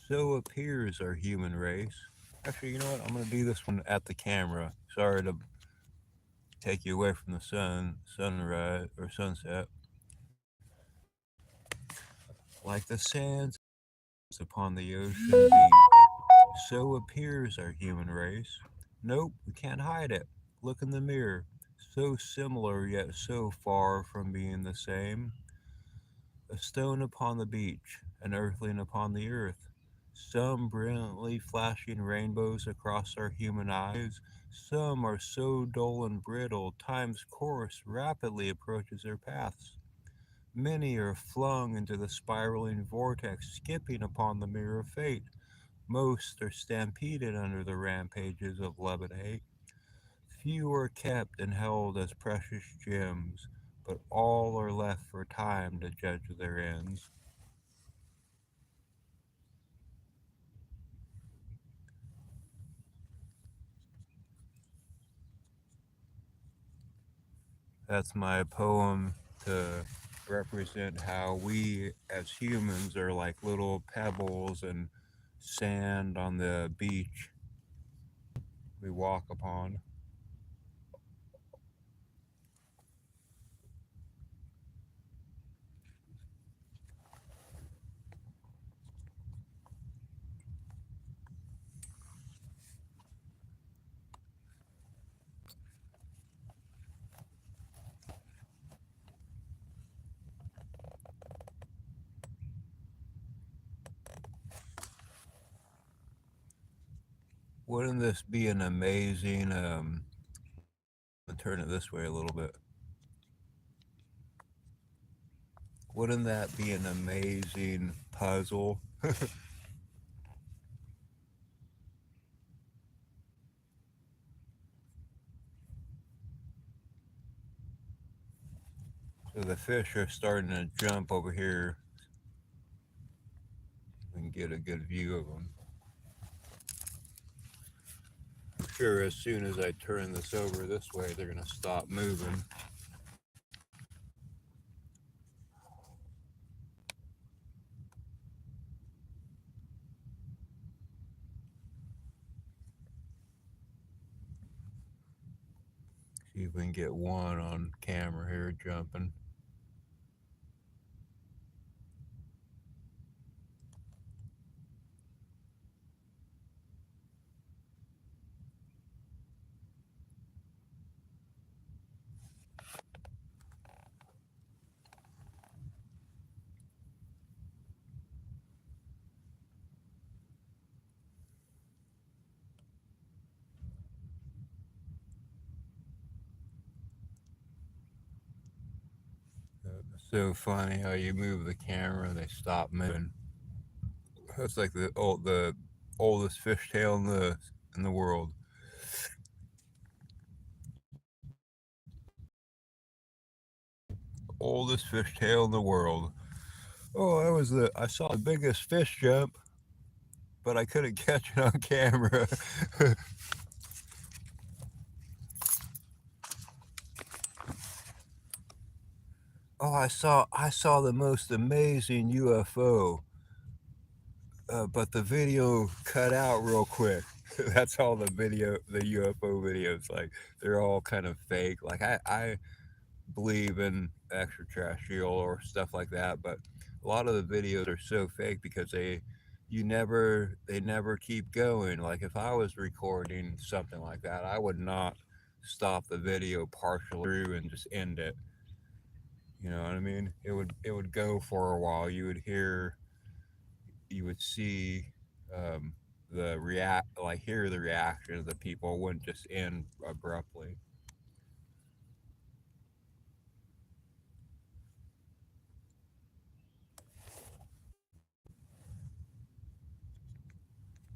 so appears our human race. Actually, you know what? I'm gonna do this one at the camera. Sorry to take you away from the sunrise or sunset. Like the sands upon the ocean beach, so appears our human race. Nope, we can't hide it. Look in the mirror. So similar yet so far from being the same. A stone upon the beach, an earthling upon the earth. Some brilliantly flashing rainbows across our human eyes. Some are so dull and brittle, time's course rapidly approaches their paths. Many are flung into the spiraling vortex, skipping upon the mirror of fate. Most are stampeded under the rampages of love and hate. Few are kept and held as precious gems, but all are left for time to judge their ends. That's my poem to represent how we as humans are like little pebbles and sand on the beach we walk upon. Wouldn't this be an amazing? Let me turn it this way a little bit. Wouldn't that be an amazing puzzle? So the fish are starting to jump over here. We can get a good view of them. I'm sure as soon as I turn this over this way, they're going to stop moving. See if we can get one on camera here jumping. So funny how you move the camera and they stop moving. That's like the oldest fishtail in the world. Oldest fishtail in the world. Oh, that was the I saw the biggest fish jump, but I couldn't catch it on camera. Oh, I saw the most amazing UFO, but the video cut out real quick. That's all the UFO videos like they're all kind of fake. Like I believe in extraterrestrial or stuff like that, but a lot of the videos are so fake because they never keep going. Like if I was recording something like that, I would not stop the video partially through and just end it. You know what I mean? It would go for a while. You would see um, the react like hear the reaction of the people. It wouldn't just end abruptly.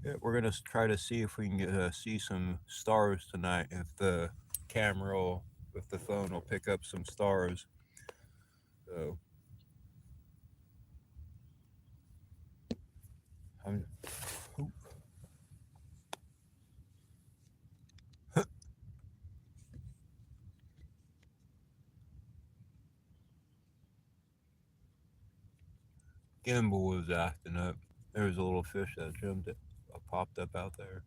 Yeah, we're gonna try to see if we can see some stars tonight. If the camera will, if the phone will pick up some stars. So I'm gimbal was acting up. There was a little fish that jumped it, popped up out there.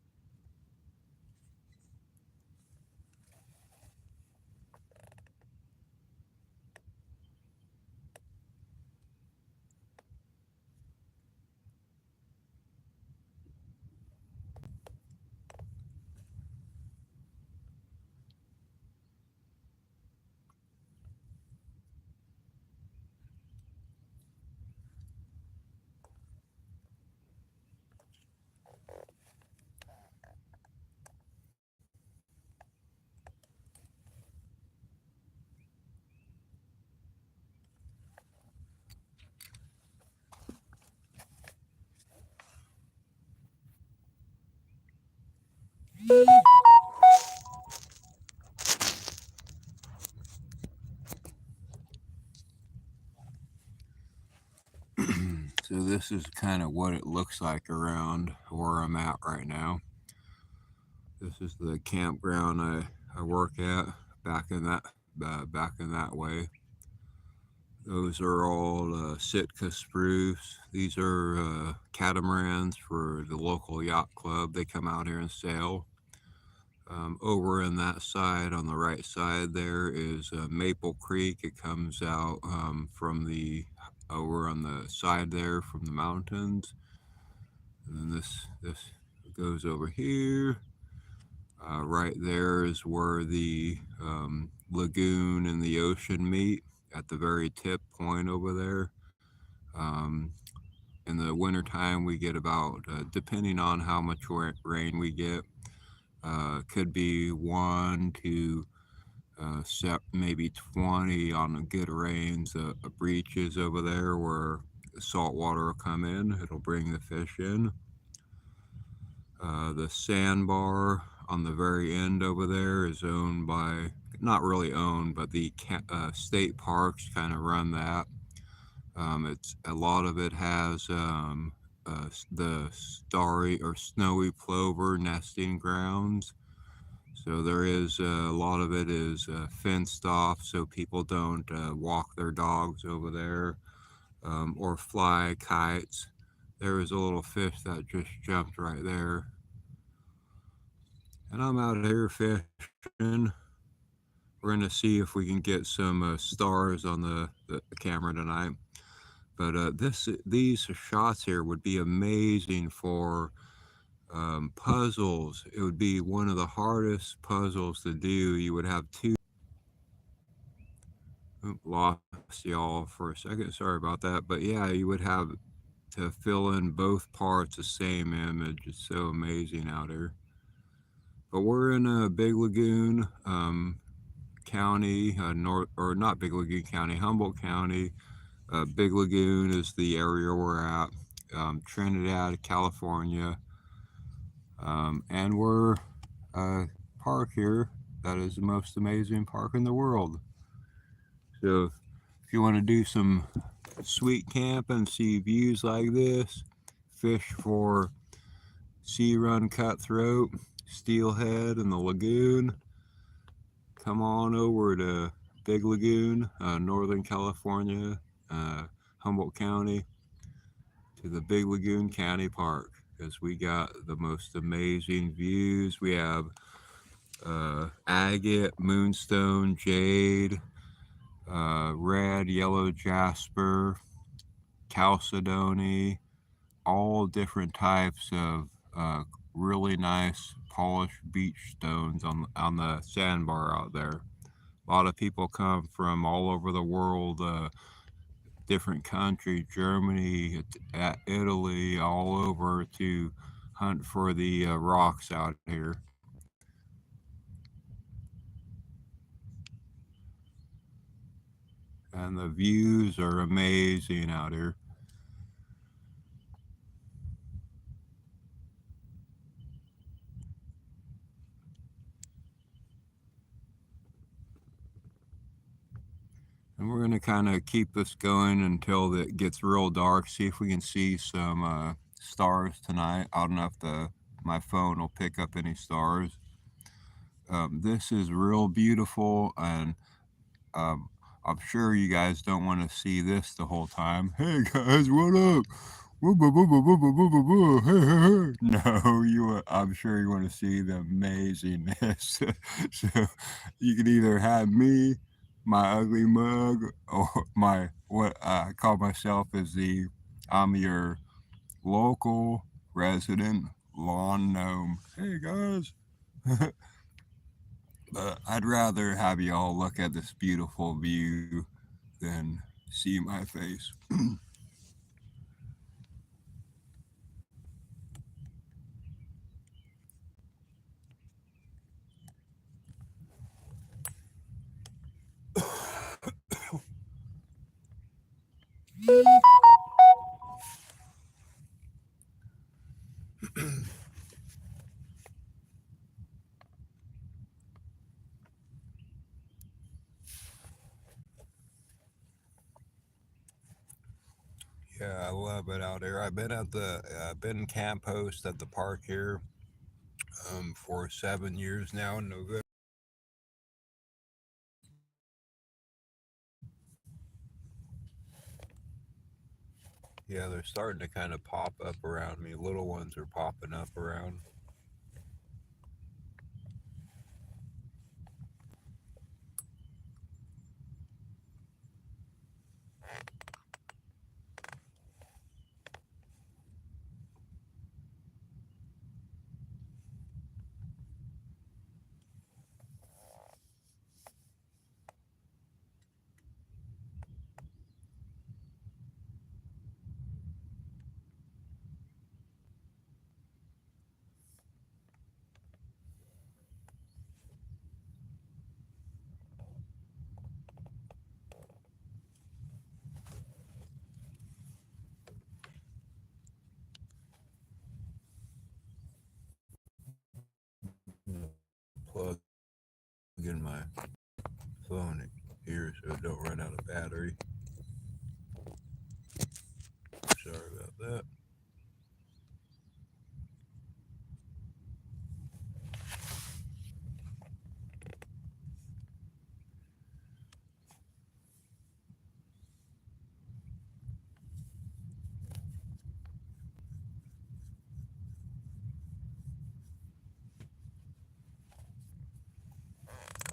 So this is kind of what it looks like around where I'm at right now. This is the campground I work at back in that way. Those are all Sitka spruce. These are catamarans for the local yacht club. They come out here and sail. Over in that side, on the right side, there is Maple Creek. It comes out from the over on the side there from the mountains. And then this goes over here. Right there is where the lagoon and the ocean meet at the very tip point over there. Um, in the wintertime, we get about, depending on how much rain we get, could be 1 to maybe 20 on the good rains, breaches over there where the salt water will come in. It'll bring the fish in. The sandbar on the very end over there is owned by, not really owned, but the state parks kind of run that. It's a lot of it has the starry or snowy plover nesting grounds. So there is a lot of it is fenced off, so people don't walk their dogs over there or fly kites. There was a little fish that just jumped right there, and I'm out here fishing. We're gonna see if we can get some stars on the camera tonight. But these shots here would be amazing for puzzles. It would be one of the hardest puzzles to do. You would have two. Lost y'all for a second. Sorry about that. But yeah, you would have to fill in both parts the same image. It's so amazing out here. But we're in a Big Lagoon County, north or not Big Lagoon County, Humboldt County. Big Lagoon is the area we're at, Trinidad, California, and we're park here that is the most amazing park in the world. So if you want to do some sweet camping, see views like this, fish for sea run cutthroat, steelhead in the lagoon, come on over to Big Lagoon, Northern California, Humboldt County, to the Big Lagoon County Park because we got the most amazing views. We have agate, moonstone, jade, red, yellow jasper, chalcedony, all different types of really nice polished beach stones on the sandbar out there. A lot of people come from all over the world, different countries, Germany, Italy, all over to hunt for the rocks out here. And the views are amazing out here. And we're going to kind of keep this going until it gets real dark. See if we can see some stars tonight. I don't know if my phone will pick up any stars. This is real beautiful, and um, I'm sure you guys don't want to see this the whole time. Hey guys, what up? Woo, boo, boo, boo, boo, boo, boo, boo, boo. Hey, hey, hey. No, I'm sure you want to see the amazingness. So you can either have me, my ugly mug, or my what I call myself as I'm your local resident lawn gnome. Hey guys. But I'd rather have you all look at this beautiful view than see my face. Yeah, I love it out here. I've been camp host at the park here for 7 years now in November. Yeah, they're starting to kind of pop up around me. Little ones are popping up around. Plug in my phone here so it don't run out of battery. Sorry about that.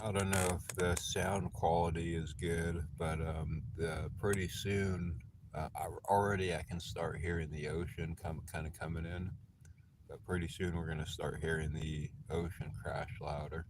I don't know if the sound quality is good, but pretty soon, already I can start hearing the ocean kind of coming in. But pretty soon we're gonna start hearing the ocean crash louder.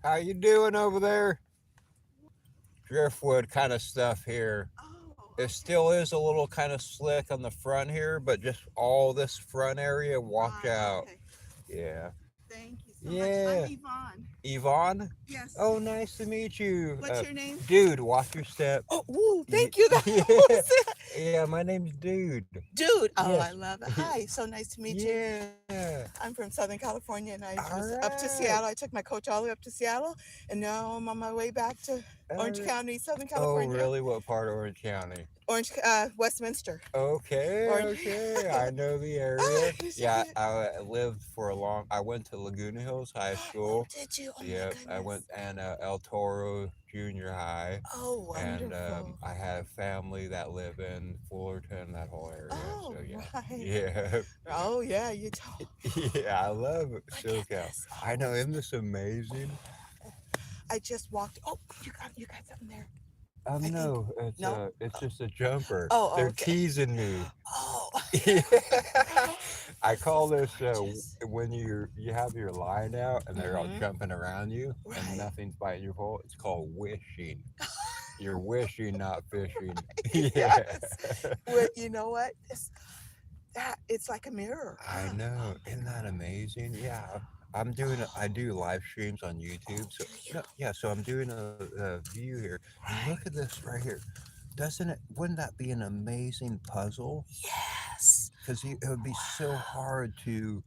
How you doing over there? Driftwood kind of stuff here. It still is a little kind of slick on the front here, but just all this front area, watch out. Yeah.
Thank you so much. I'm
Yeah.
Yvonne.
Yvonne?
Yes.
Oh, nice to meet you.
What's your name?
Dude, watch your step.
Oh, woo, thank you. That
Yeah.
was it.
Yeah, my name's Dude.
Dude. Oh,
Yes.
I love it. Hi, so nice to meet you.
Yeah.
I'm from Southern California and I
All
was up to
right.
Seattle. I took my coach all the way up to Seattle and now I'm on my way back to
All
Orange
right.
County, Southern
Oh,
California.
really? What part of Orange County?
Westminster.
Okay,
Orange.
okay. I know the
Ah,
area.
you should
Yeah,
be-
I lived for a long. I went to Laguna Hills High
Oh,
School.
did you? Oh my
Yep, I went
goodness.
and El Toro Junior High,
Oh,
and
wonderful.
I have family that live in Fullerton, that whole area. So
Oh,
yeah,
right.
yeah,
Oh, yeah, you told.
yeah, yeah. I love
Look at
SoCal.
this.
I
Oh,
know, isn't this amazing?
I just walked. Oh, you got something there. I think.
No,
No.
it's just a jumper.
Oh,
They're
okay.
teasing me.
Oh,
Yeah. I
this
call
is
this
gorgeous.
when you have your line out and they're all
Mm-hmm.
jumping around you and
Right.
nothing's biting your pole. It's called wishing. You're wishing, not fishing. Yeah.
Yes. Well, you know what? That it's like a mirror.
I
Oh
know.
my
Isn't that
God.
amazing? Yeah. I
Oh,
do live streams on YouTube.
oh,
So
do you?
no, yeah, so I'm doing a view here. And look at
Right.
this right here. Doesn't it wouldn't that be an amazing puzzle?
Yes.
Because it would be so
Wow.
hard to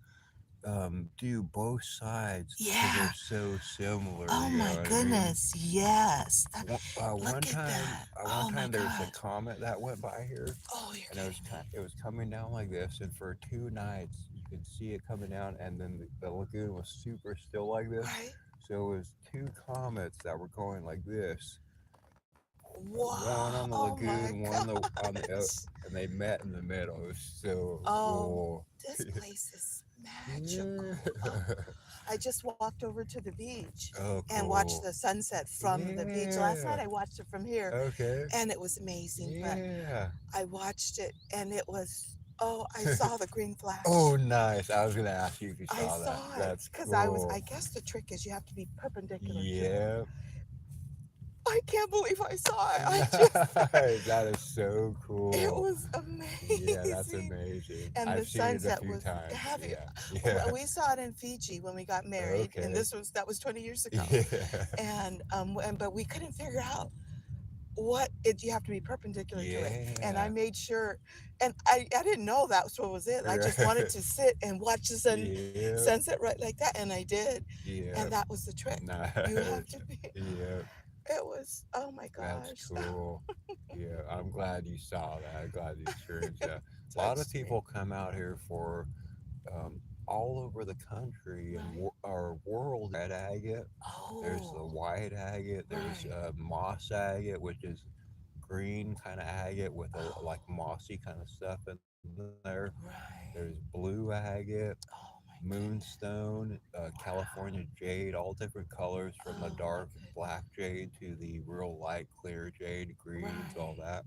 do both sides because they're
Yeah.
so similar.
Oh
You know
my
what I mean?
goodness. Yes.
One
Look at
time,
that.
one
Oh my
time, there's a
God.
comet that went by here,
Oh, you're
and
kidding me.
it was coming down like this, and for 2 nights you could see it coming down, and then the lagoon was super still like this.
Right?
So it was two comets that were going like this, one on the
Wow. Oh
lagoon,
my
one on the
gosh.
and they met in the middle. It was so
Oh,
cool.
this place is
Yeah.
magical. Oh, I just walked over to the beach
Oh,
and watched
cool.
the sunset from the beach. Last night
Yeah.
I watched it from here
Okay.
and it was amazing, but
Yeah.
I watched it and it was, oh, I saw the green
Oh,
flash.
nice. I was gonna ask you if you
I
saw that.
saw it
That's
because I
cool.
guess the trick is you have to be perpendicular to it.
Yeah.
I can't believe I saw it. I just,
Nice. That is so
it
cool.
was
Yeah, that's
amazing.
amazing.
And the
I've seen it a
sunset
few
was,
times.
have you?
Yeah. Yeah.
We saw it in Fiji when we got married, and
Okay.
that was 20 years ago.
Yeah.
But we couldn't figure out what it you have to be perpendicular to it. And I
Yeah.
made sure, and I didn't know that's what was it. I just wanted
Right.
to sit and watch the
Yep.
sunset right like that, and I did. And
Yep.
that was the trick. You have
Nice.
to be.
Yep.
It was, oh my
That's
gosh,
cool. Yeah, I'm glad you saw that. I'm glad you experienced
it
that. A lot of
touched me.
people come out here for all over the country and
Right.
our world red agate. There's the
Oh,
white agate. There's
right,
moss agate, which is green kind of agate with a like
oh,
mossy kind of stuff in there. There's
right.
blue agate,
Oh my goodness.
moonstone, California
Wow.
jade, all different colors from the
Oh my
dark black
goodness.
jade to the real light clear jade, greens, all
Right.
that.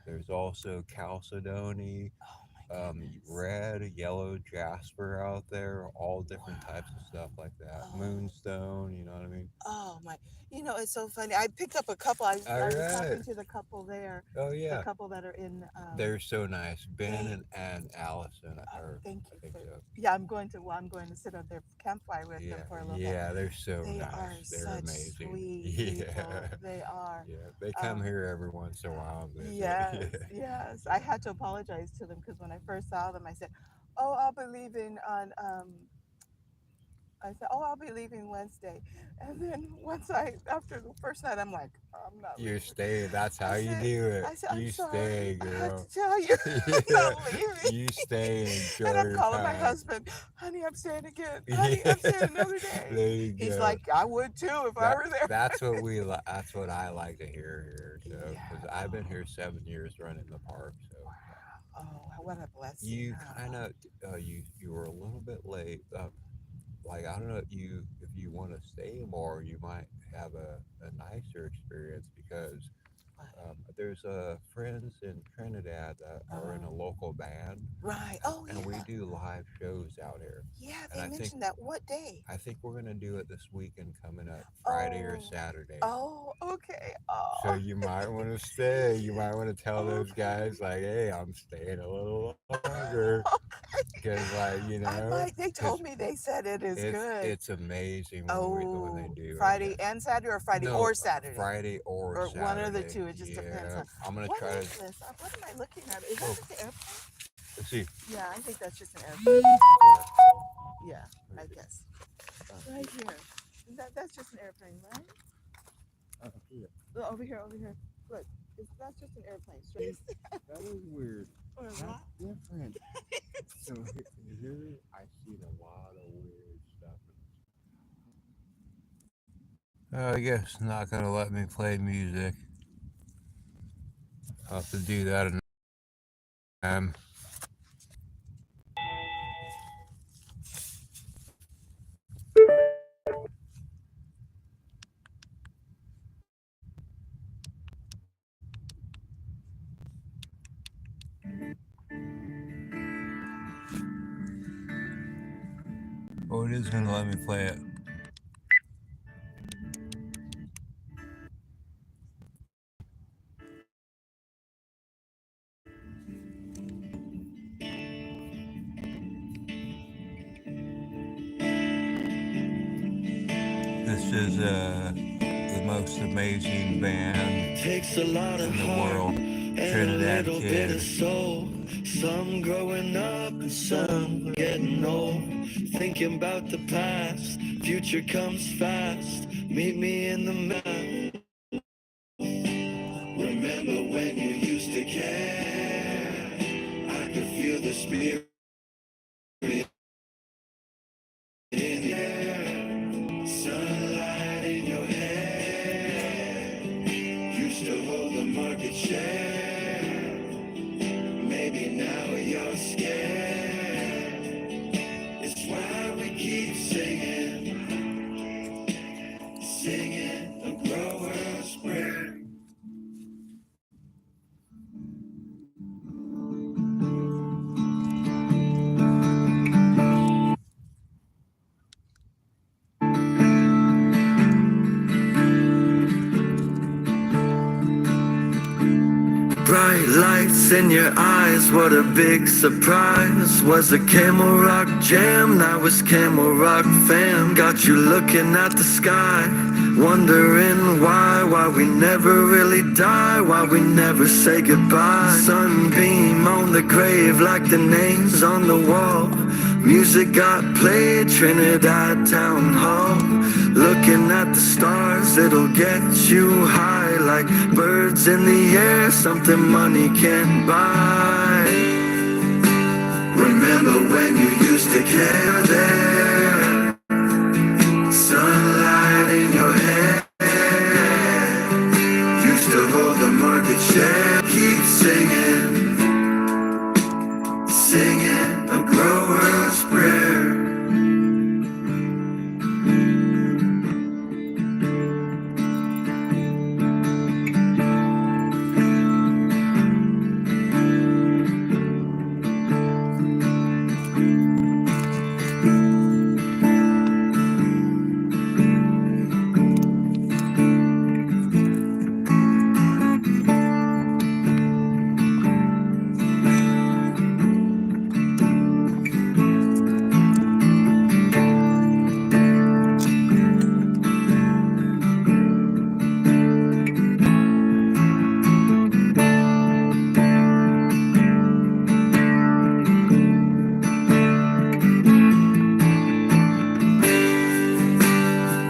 There's also chalcedony,
Oh my goodness.
red, yellow, jasper out there, all different types of
Wow.
stuff like that.
Oh,
Moonstone, you know what I mean?
oh my. You know, it's so funny. I picked up a couple.
All
I was
right.
talking to the couple there,
Oh
the
yeah,
couple that are in
they're so nice. Ben
they
and Allison, or
thank
I
you
think
for
so.
yeah, I'm going to sit on their campfire with them
Yeah,
for a little bit.
yeah, they're so
They are
nice. They're
such
amazing.
sweet
Yeah,
people. They are.
yeah. They come
Um,
here every once in a while and visit.
yes, yes. I had to apologize to them because when I first saw them, I said, "Oh, I'll be leaving on I said, "Oh, I'll be leaving Wednesday," and then once after the first night, I'm like, "I'm not
You're
leaving."
staying. That's how
I
you
said,
do it.
"I'm
You
sorry.
stay,
I had
girl.
to tell you, I'm
Yeah,
not leaving."
you stay and
And
enjoy
I'm
your
calling my
time.
husband, "Honey, I'm staying again. Honey,
Yeah,
I'm staying another day."
there you
He's
go.
like, "I would too if I were there."
That's what we like. That's what I like to hear here. So, because
Yeah.
I've been
Oh,
here 7 years running the park, so yeah.
wow. Oh, what a blessing,
You
huh?
kind of you were a little bit late. Like I don't know if you want to stay more, you might have a nicer experience because There's friends in Trinidad that are in a local band,
Right. Oh
and we
yeah.
do live shows out here.
Yeah,
And
they mentioned that. What day?
I think we're gonna do it this weekend coming up, Friday or
Oh.
Saturday.
Oh, okay.
So
Oh.
you might want to stay. You might want to tell those
Okay.
guys like, "Hey, I'm staying a little longer," because like
I might. They
because
told me they said it is good.
it's amazing when they
Oh,
do it.
Friday and Saturday, or Friday
No,
or Saturday,
Friday or
or one of the
Saturday.
two. It just depends
Yeah,
on
I'm gonna
what
try to.
is this. What am I looking at? Is that
Oh,
just an airplane?
let's see.
Yeah, I think that's just an airplane. Yeah, I guess. Right here. That's just an airplane, right?
Yeah.
Look, over here, over here. Look, that's just an airplane. Straight.
That is weird.
Or
That's
what?
different. So here I've seen a lot of weird stuff.
I guess not gonna let me play music. I'll have to do that another time. Oh, it is gonna let me play it. This is the most amazing band
Takes a lot of
in the
heart
world,
and a
Trinidad
little bit of
Kid.
soul. Some growing up and some getting old. Thinking about the past, future comes fast. Meet me in the middle. Remember when you used to care? I could feel the spirit in the air. Sunlight in your hair. Used to hold the market share. Maybe now you're scared. It's why we keep singing, singing a grower's prayer. Bright lights in your eyes, what a big surprise. Was a Camel Rock jam, now it's Camel Rock fam. Got you looking at the sky, wondering why we never really die, why we never say goodbye. Sunbeam on the grave like the names on the wall. Music got played, Trinidad Town Hall. Looking at the stars, it'll get you high like birds in the air, something money can't buy. Remember when you used to care there? Sunlight in your hair. Used to hold the market share. Keep singing, singing a grower's prayer.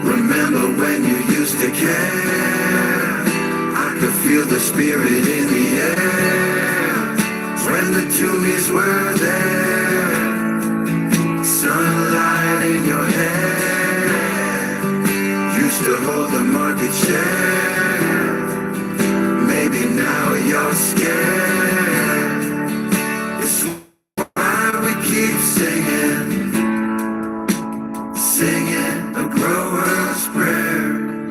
Remember when you used to care? I could feel the spirit in the air. When the Toonies were there. Sunlight in your hair. Used to hold the market share. Maybe now you're scared. It's why we keep singing, singing a grower's prayer.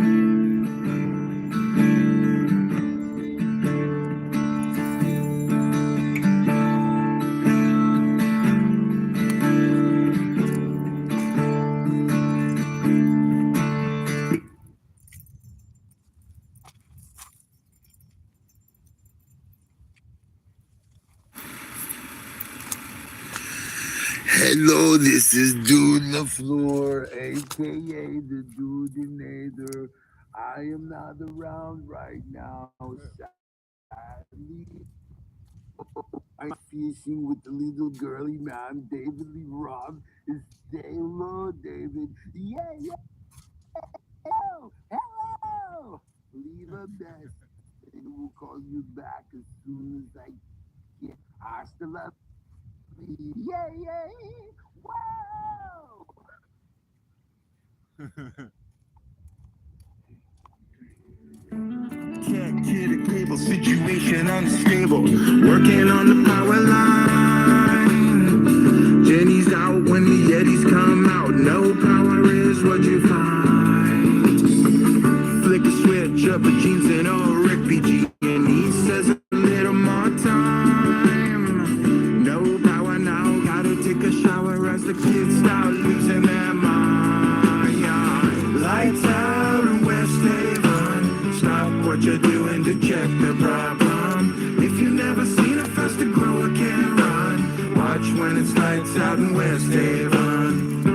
Hello, this is Dude LaFleur, aka the Dudeinator. I am not around right now, sadly. I'm fishing with the little girly man, David Lee Rob. Say hello, David. Yeah, yeah, hello. Leave a message and we'll call you back as soon as I can. Hasta la yeah, yeah. Wow. Can't get a cable, situation unstable. Working on the power line. Jenny's out when the Yetis come out. No power is what you find. Flick a switch up a jeans and a Rick PG. And he says a little more time. No power now, gotta take a shower as the kids start losing their mind. Lights out in West Haven. Stop what you're doing to check the problem. If you've never seen a faster grower can run, watch when it's lights out in West Haven.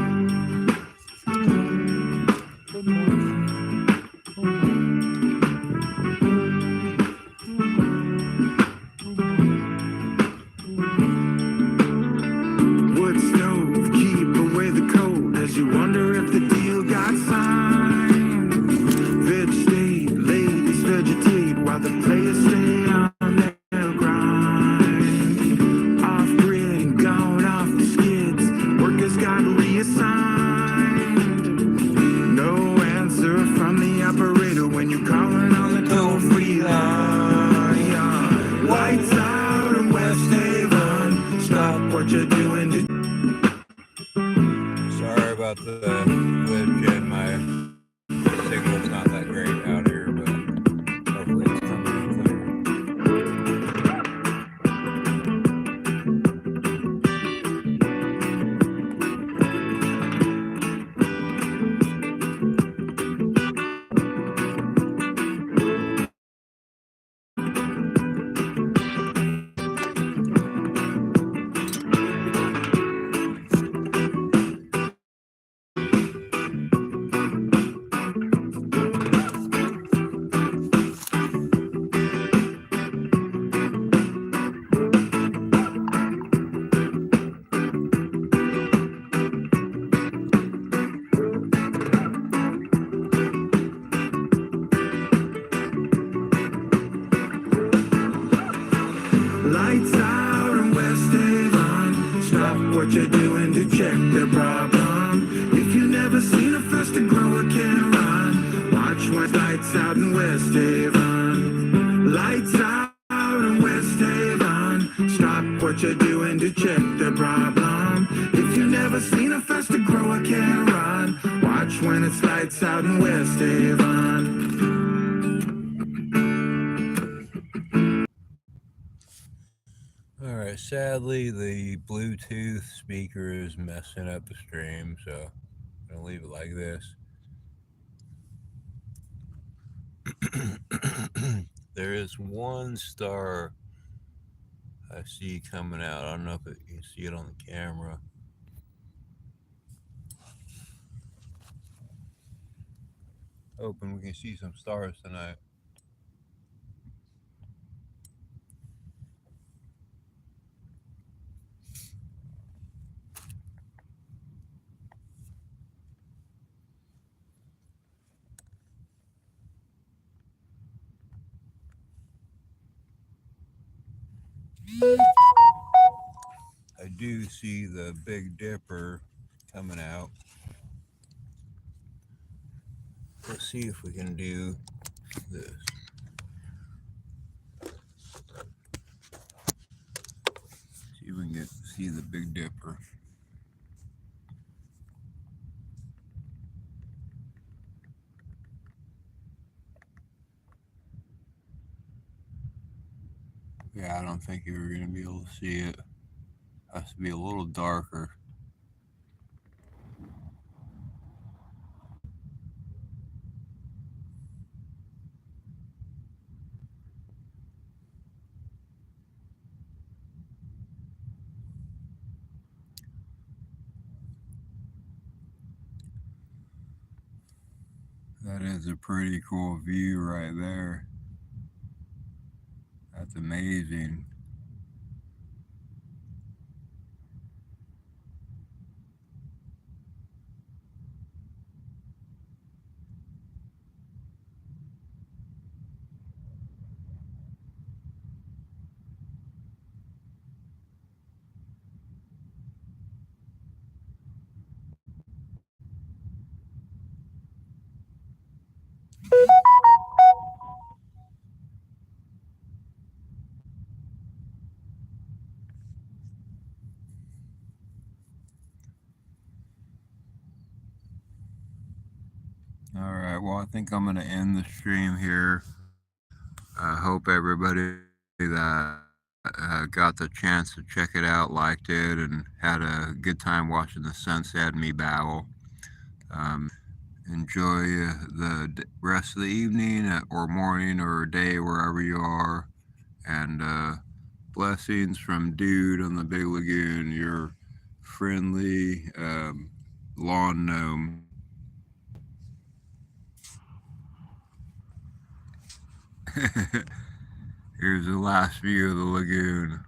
Wood stove, keep away the cold as you wonder if the deal got signed. Veg state, ladies vegetate while the players stay on their grind. Off grid and gone off the skids, workers got reassigned. No answer from the operator when you're calling on the toll free line. Lights out in West Haven, stop what you're doing to
Sorry about the glitch and my signal's not that great out here, but hopefully it's coming in clear.
lights out in West Haven. Stop what you're doing to check the problem. If you've never seen a faster grower can run, watch when lights out in West Haven. Lights out in West Haven. Stop what you're doing to check the problem. If you've never seen a faster grower can run, watch when it's lights out in West Haven.
All right, sadly, the Bluetooth speaker is messing up the stream, so I'm going to leave it like this. There is one star I see coming out. I don't know if you can see it on the camera. Hoping we can see some stars tonight. I do see the Big Dipper coming out. Let's see if we can do this. See if we can get see the Big Dipper. Yeah, I don't think you're gonna be able to see it. Has to be a little darker. That is a pretty cool view right there. That's amazing. All right. Well, I think I'm going to end the stream here. I hope everybody that got the chance to check it out liked it and had a good time watching the sunset and me babble. Enjoy rest of the evening or morning or day wherever you are. And blessings from Dude on the Big Lagoon, your friendly lawn gnome. Here's the last view of the lagoon.